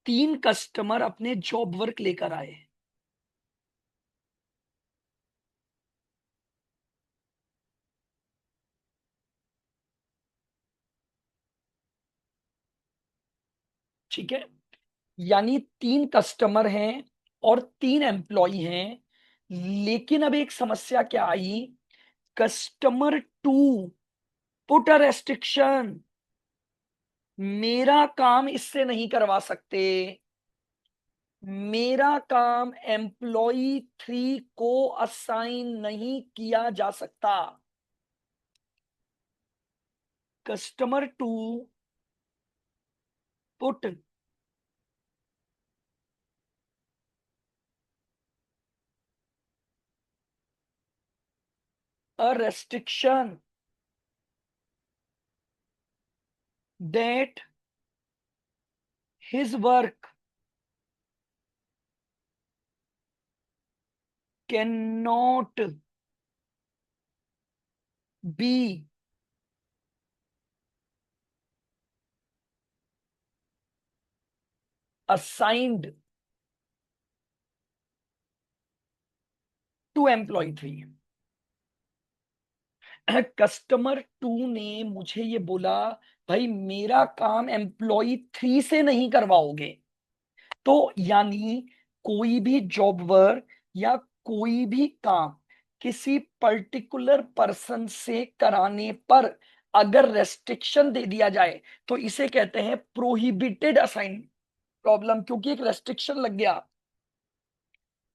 Speaker 1: 3 कस्टमर अपने जॉब वर्क लेकर आए। ठीक है, यानी 3 कस्टमर हैं और 3 एम्प्लॉय हैं। लेकिन अब एक समस्या क्या आई? कस्टमर 2 पुट अ रेस्ट्रिक्शन, मेरा काम इससे नहीं करवा सकते, मेरा काम एम्प्लॉय 3 को असाइन नहीं किया जा सकता। Customer 2 put a restriction that his work cannot be assigned to employ 3। Customer 2 ने मुझे ये बोला, भाई मेरा काम एम्प्लॉय 3 से नहीं करवाओगे। तो यानी कोई भी जॉब वर्क या कोई भी काम किसी पर्टिकुलर पर्सन से कराने पर अगर रेस्ट्रिक्शन दे दिया जाए तो इसे कहते हैं प्रोहिबिटेड असाइन प्रॉब्लम, क्योंकि एक रेस्ट्रिक्शन लग गया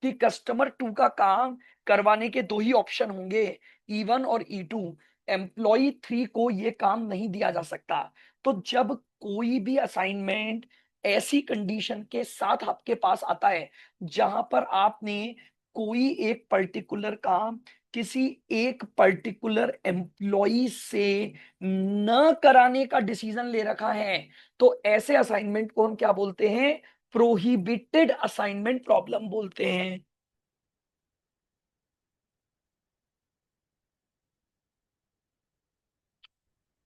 Speaker 1: कि कस्टमर 2 का काम करवाने के दो ही ऑप्शन होंगे, E1 और E2। एम्प्लॉय 3 को ये काम नहीं दिया जा सकता। तो जब कोई भी असाइनमेंट ऐसी कंडीशन के साथ आपके पास आता है जहां पर आपने कोई एक पर्टिकुलर काम किसी एक पर्टिकुलर एम्प्लॉय से न कराने का डिसीजन ले रखा है, तो ऐसे असाइनमेंट को हम क्या बोलते हैं? प्रोहिबिटेड असाइनमेंट प्रॉब्लम बोलते हैं।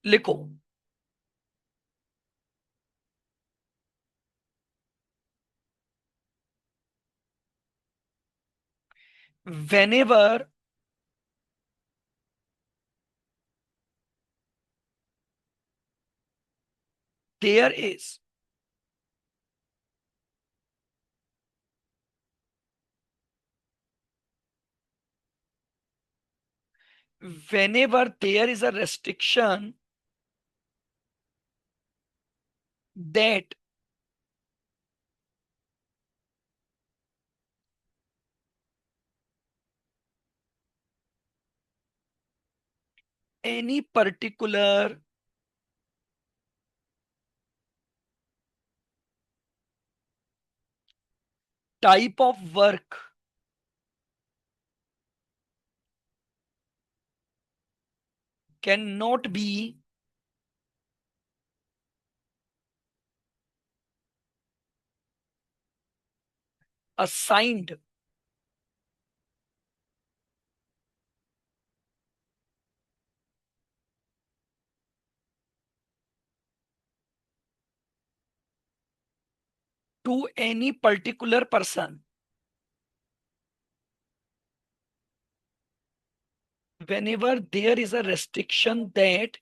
Speaker 1: लिखो। whenever there is whenever there is a restriction that any particular type of work cannot be assigned to any particular person whenever there is a restriction that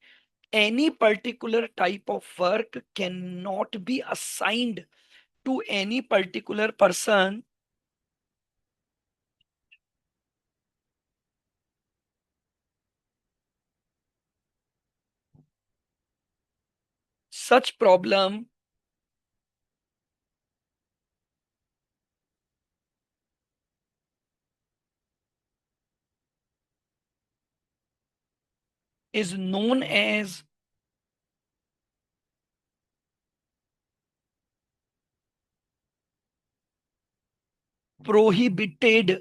Speaker 1: any particular type of work cannot be assigned to any particular person, such problem is known as prohibited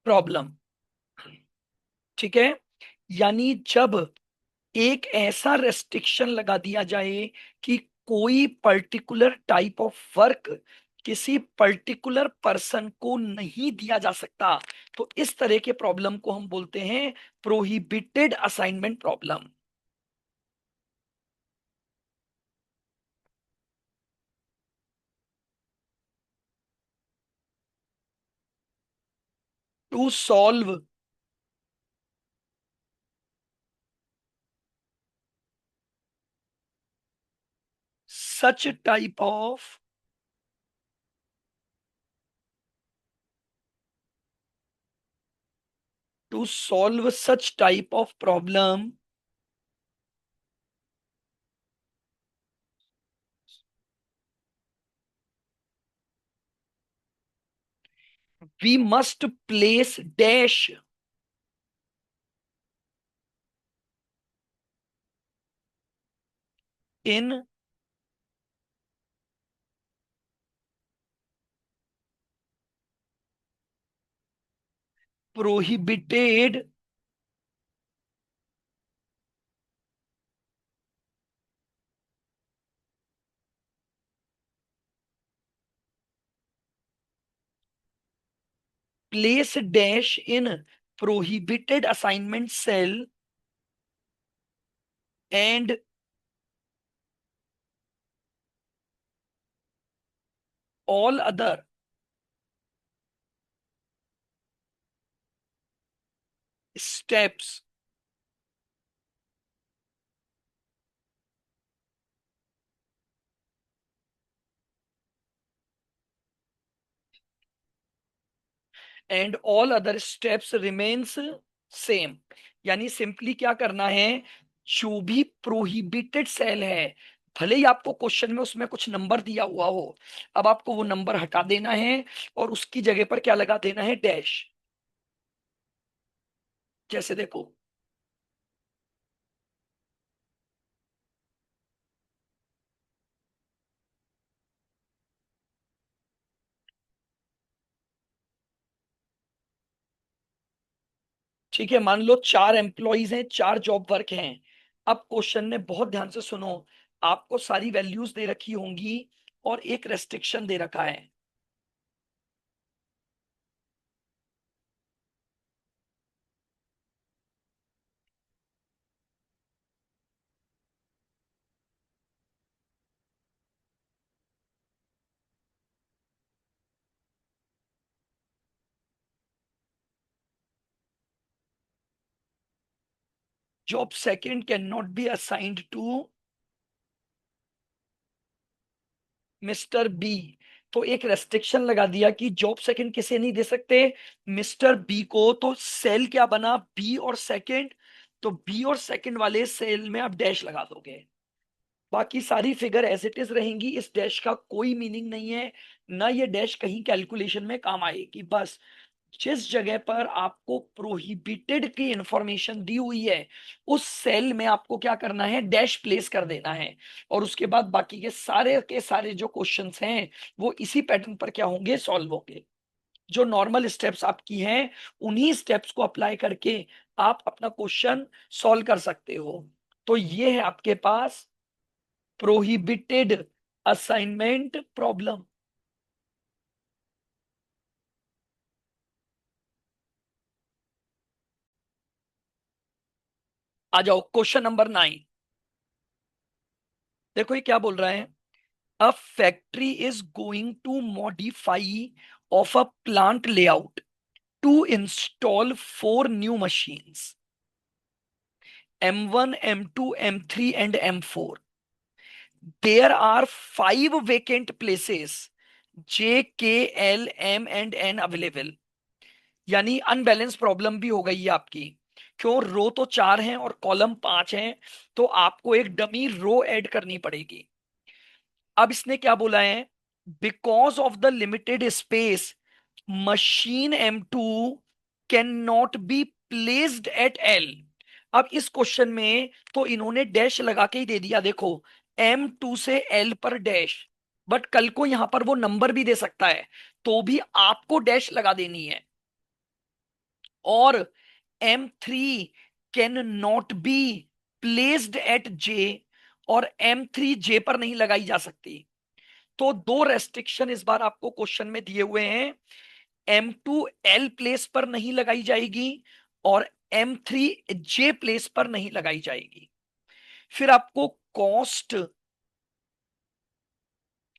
Speaker 1: problem. ठीक है, यानी जब एक ऐसा restriction लगा दिया जाए कि कोई पर्टिकुलर टाइप ऑफ वर्क किसी पर्टिकुलर पर्सन को नहीं दिया जा सकता, तो इस तरह के प्रॉब्लम को हम बोलते हैं prohibited assignment problem. To solve such type of to solve such type of problem we must place dash in prohibited place dash in prohibited assignment cell and all other steps and all other steps remains same। यानी simply क्या करना है, जो भी prohibited cell है, भले ही आपको question में उसमें कुछ नंबर दिया हुआ हो, अब आपको वो नंबर हटा देना है और उसकी जगह पर क्या लगा देना है, डैश। जैसे देखो, ठीक है, मान लो चार एम्प्लॉयज हैं, चार जॉब वर्क हैं। अब क्वेश्चन में बहुत ध्यान से सुनो, आपको सारी वैल्यूज दे रखी होंगी और एक रेस्ट्रिक्शन दे रखा है। Job second can not be assigned to mister B. तो एक रेस्ट्रिक्शन लगा दिया कि जॉब सेकंड किसे नहीं दे सकते, मिस्टर बी को। तो सेल क्या बना, बी और सेकंड। तो बी और सेकंड वाले सेल में आप डैश लगा दोगे, बाकी सारी फिगर एज इट इज रहेंगी। इस डैश का कोई मीनिंग नहीं है, ना ये डैश कहीं कैलकुलेशन में काम आएगी। बस जिस जगह पर आपको प्रोहिबिटेड की इंफॉर्मेशन दी हुई है, उस सेल में आपको क्या करना है, डैश प्लेस कर देना है। और उसके बाद बाकी के सारे जो क्वेश्चंस हैं वो इसी पैटर्न पर क्या होंगे, सॉल्व होंगे। जो नॉर्मल स्टेप्स आपकी हैं, उन्हीं स्टेप्स को अप्लाई करके आप अपना क्वेश्चन सॉल्व कर सकते हो। तो ये है आपके पास प्रोहिबिटेड असाइनमेंट प्रॉब्लम। आ जाओ क्वेश्चन नंबर 9। देखो ये क्या बोल रहा है। A factory is going to modify of a plant layout to install 4 new machines, M1, M2, M3 and M4. There are 5 vacant places, J, K, L, M and N available. यानी unbalance problem भी हो गई है आपकी। क्यों, रो तो 4 हैं और कॉलम 5 हैं, तो आपको एक डमी रो ऐड करनी पड़ेगी। अब इसने क्या बोला है, because of the limited space machine M2 can not be placed at L। अब इस क्वेश्चन में तो इन्होंने डैश लगा के ही दे दिया, देखो M2 से L पर डैश। बट कल को यहां पर वो नंबर भी दे सकता है, तो भी आपको डैश लगा देनी है। और M3 can not be placed at J, और M3 J पर नहीं लगाई जा सकती। तो 2 रेस्ट्रिक्शन इस बार आपको क्वेश्चन में दिए हुए हैं। M2 L प्लेस पर नहीं लगाई जाएगी, और M3 J प्लेस पर नहीं लगाई जाएगी। फिर आपको cost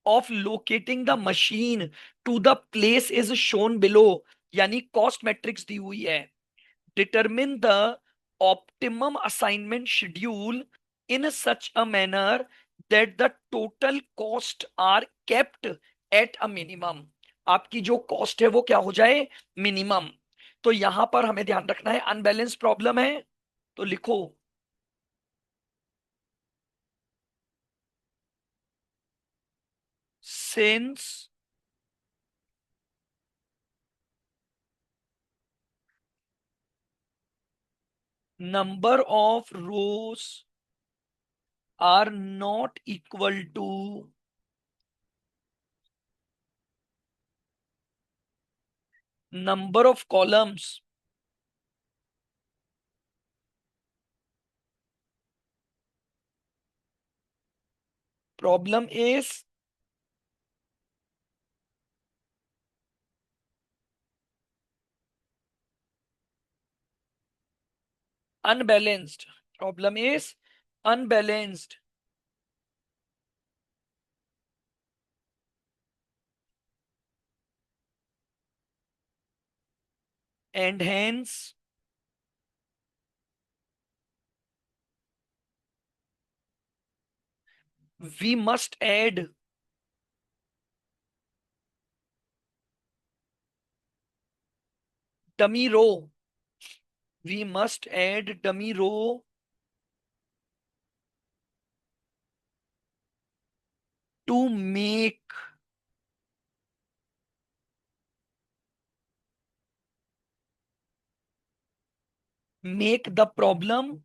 Speaker 1: of locating the machine to the place is shown below, यानी कॉस्ट मैट्रिक्स दी हुई है। Determine the optimum assignment schedule in such a manner that the total cost are kept at a minimum। आपकी जो cost है वो क्या हो जाए, मिनिमम। तो यहां पर हमें ध्यान रखना है अनबैलेंस प्रॉब्लम है, तो लिखो since number of rows are not equal to number of columns, problem is unbalanced, problem is unbalanced, and hence we must add dummy row, we must add dummy row to make the problem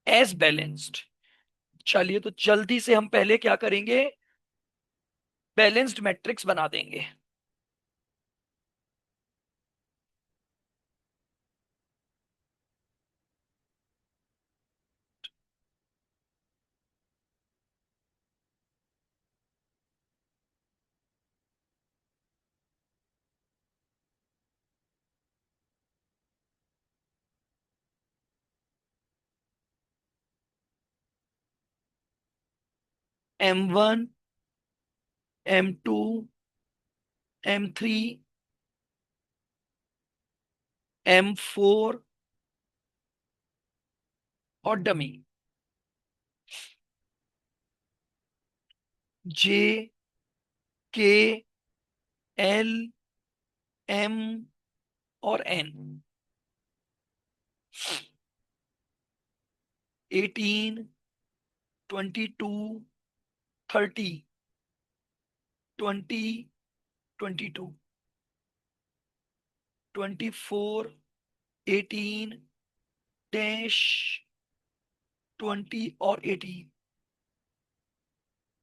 Speaker 1: as balanced। चलिए तो जल्दी से हम पहले क्या करेंगे, balanced matrix बना देंगे। M1, M2, M3, M4 और dummy, J, K, L, M और N। 18, 22, 30, 20, 22, 24, 18 डैश 20 और 18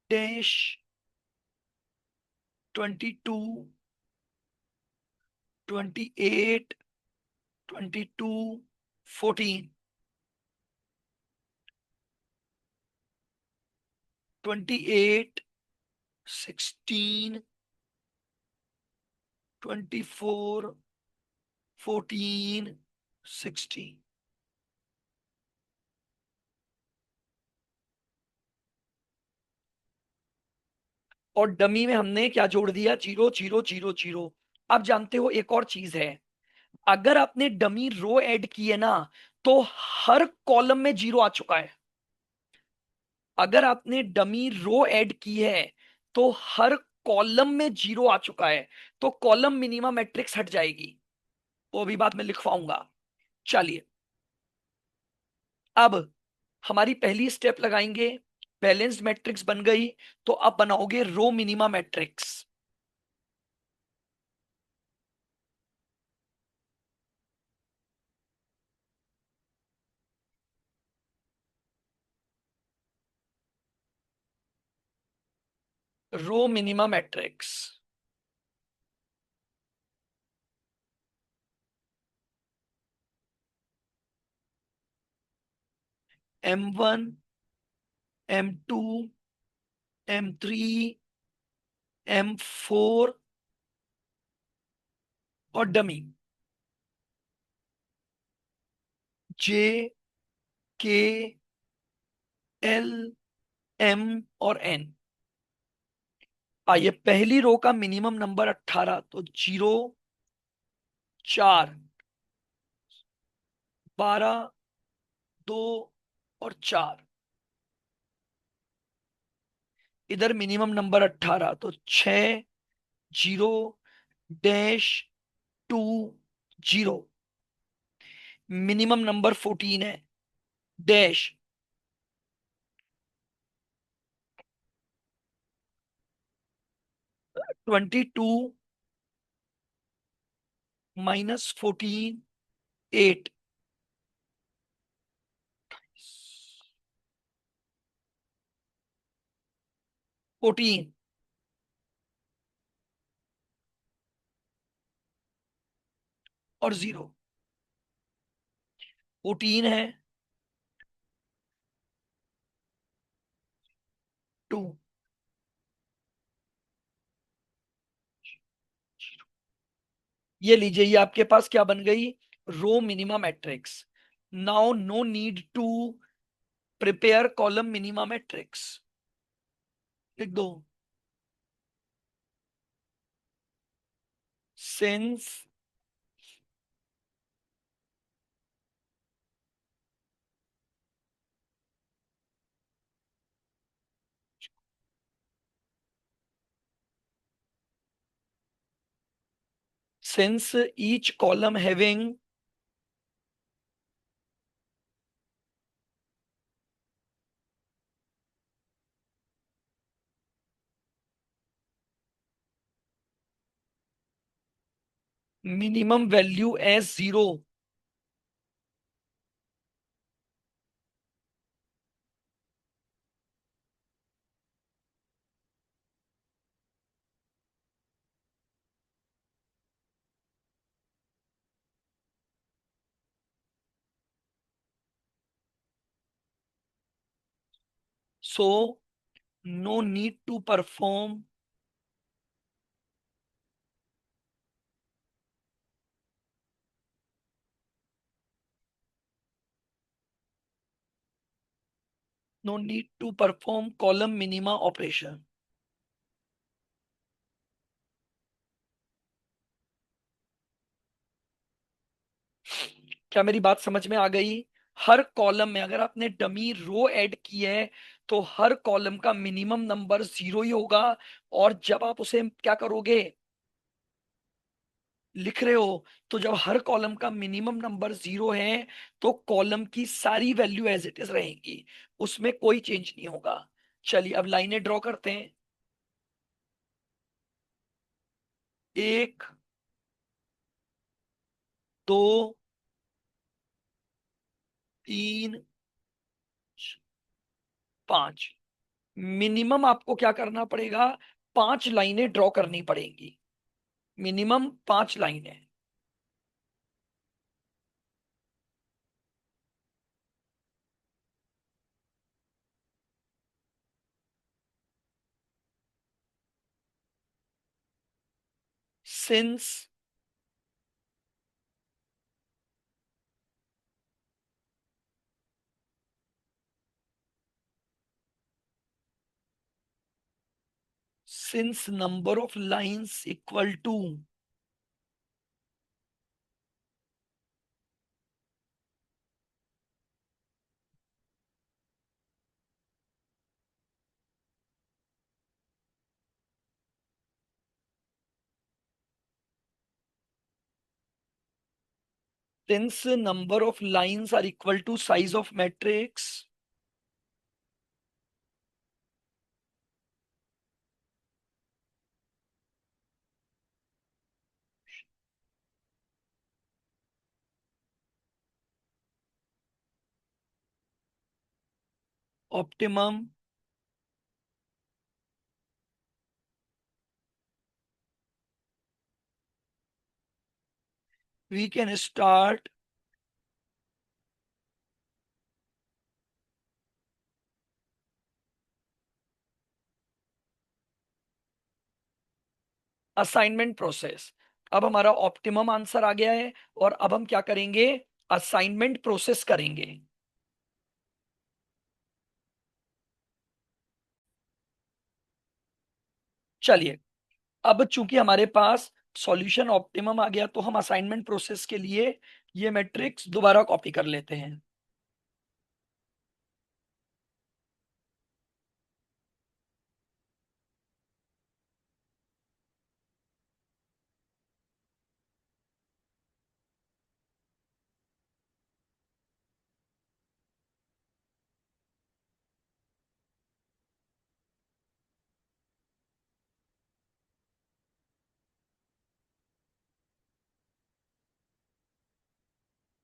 Speaker 1: डैश 22, 28, 22, 14, 28, 16, 24, 14, 16। और डमी में हमने क्या जोड़ दिया? Zero zero zero zero. आप जानते हो एक और चीज है, अगर आपने डमी रो ऐड की है ना, तो हर कॉलम में जीरो आ चुका है। अगर आपने डमी रो ऐड की है तो हर कॉलम में जीरो आ चुका है, तो कॉलम मिनिमा मैट्रिक्स हट जाएगी। वो भी बात मैं लिखवाऊंगा। चलिए, अब हमारी पहली स्टेप लगाएंगे। बैलेंस्ड मैट्रिक्स बन गई, तो अब बनाओगे row minima matrix. Row minima matrix. M1, M2, M3, M4 और dummy J, K, L, M और N। आइए, पहली रो का मिनिमम नंबर 18, तो 0, 4, 12, 2 और 4। इधर मिनिमम नंबर 18, तो 6, 0, डैश, 2, 0। मिनिमम नंबर 14 है, डैश, 22, -14, 8। 14 और 0। 14 है, 2। ये लीजिए, ये आपके पास क्या बन गई? Row minima matrix. Now no need to prepare column minima matrix. लिख दो। Since since each column having minimum value as 0, so no need to perform no need to perform column minima operation। क्या मेरी बात समझ में आ गई? हर column में अगर आपने डमी रो ऐड की है, तो हर कॉलम का मिनिमम नंबर 0 ही होगा। और जब आप उसे क्या करोगे, लिख रहे हो, तो जब हर कॉलम का मिनिमम नंबर 0 है, तो कॉलम की सारी वैल्यू एज इट इज रहेंगी, उसमें कोई चेंज नहीं होगा। चलिए, अब लाइनें ड्रॉ करते हैं। 1, 2, 3, 5। मिनिमम आपको क्या करना पड़ेगा? 5 लाइनें ड्रॉ करनी पड़ेंगी। मिनिमम 5 लाइनें। Since since number of lines equal to since number of lines are equal to size of matrix optimum we can start assignment process. अब हमारा ऑप्टिमम आंसर आ गया है और अब हम क्या करेंगे, असाइनमेंट प्रोसेस करेंगे। चलिए, अब चूंकि हमारे पास सॉल्यूशन ऑप्टिमम आ गया तो हम असाइनमेंट प्रोसेस के लिए ये मैट्रिक्स दोबारा कॉपी कर लेते हैं।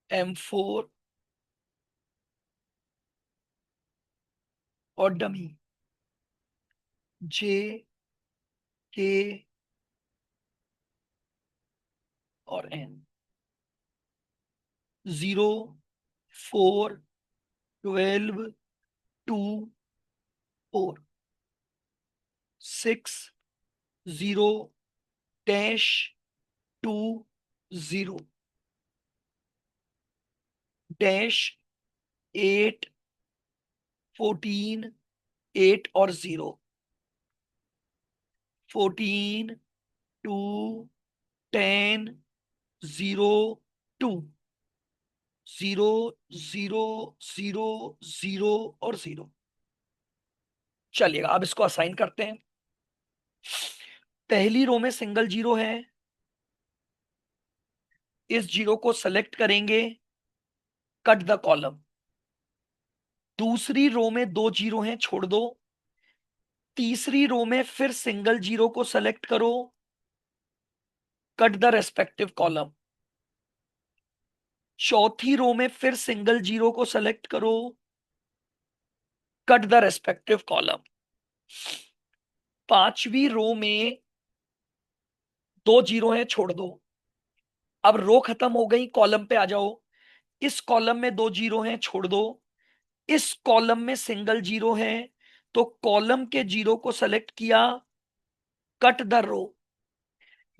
Speaker 1: M4 और डमी J K और N, 0 4 12 2 4 6 0 -2 0 -8 14 8 और 0 14 2 10 0 2 0 0 0 0 और 0। चलिएगा, अब इसको असाइन करते हैं। पहली रो में सिंगल जीरो है, इस जीरो को सेलेक्ट करेंगे, कट द कॉलम। दूसरी रो में दो जीरो हैं, छोड़ दो। तीसरी रो में फिर सिंगल जीरो को सेलेक्ट करो, कट द रेस्पेक्टिव कॉलम। चौथी रो में फिर सिंगल जीरो को सेलेक्ट करो, कट द रेस्पेक्टिव कॉलम। पांचवी रो में दो जीरो हैं, छोड़ दो। अब रो खत्म हो गई, कॉलम पे आ जाओ। इस कॉलम में दो जीरो हैं, छोड़ दो। इस कॉलम में सिंगल जीरो है, तो कॉलम के जीरो को सेलेक्ट किया, कट द रो।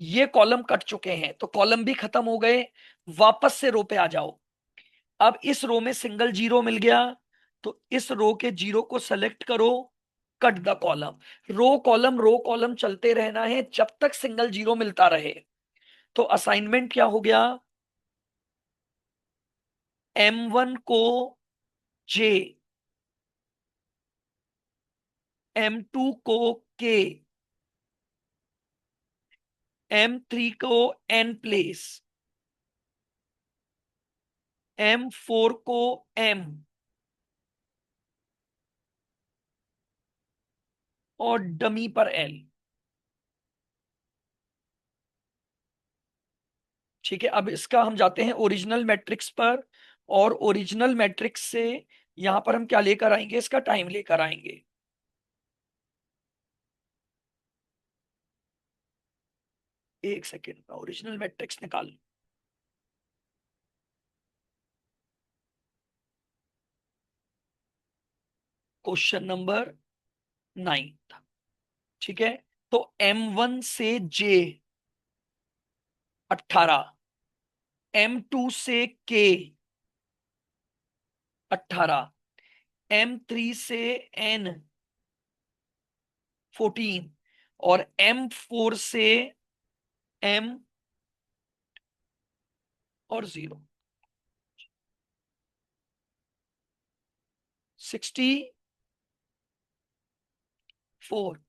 Speaker 1: ये कॉलम कट चुके हैं तो कॉलम भी खत्म हो गए। वापस से रो पे आ जाओ। अब इस रो में सिंगल जीरो मिल गया, तो इस रो के जीरो को सेलेक्ट करो, cut the column. Row column चलते रहना है जब तक सिंगल जीरो मिलता रहे। तो असाइनमेंट क्या हो गया, M1 को J, M2 को K, M3 को N प्लेस, M4 को M और डमी पर L। ठीक है, अब इसका हम जाते हैं ओरिजिनल मैट्रिक्स पर। और ओरिजिनल मैट्रिक्स से यहां पर हम क्या लेकर आएंगे, इसका टाइम लेकर आएंगे। एक सेकेंड में ओरिजिनल मैट्रिक्स निकाल। Question number 9। ठीक है, तो M1 से J 18, M2 से K 18, M3 से N 14, और M4 से M और 0, 64।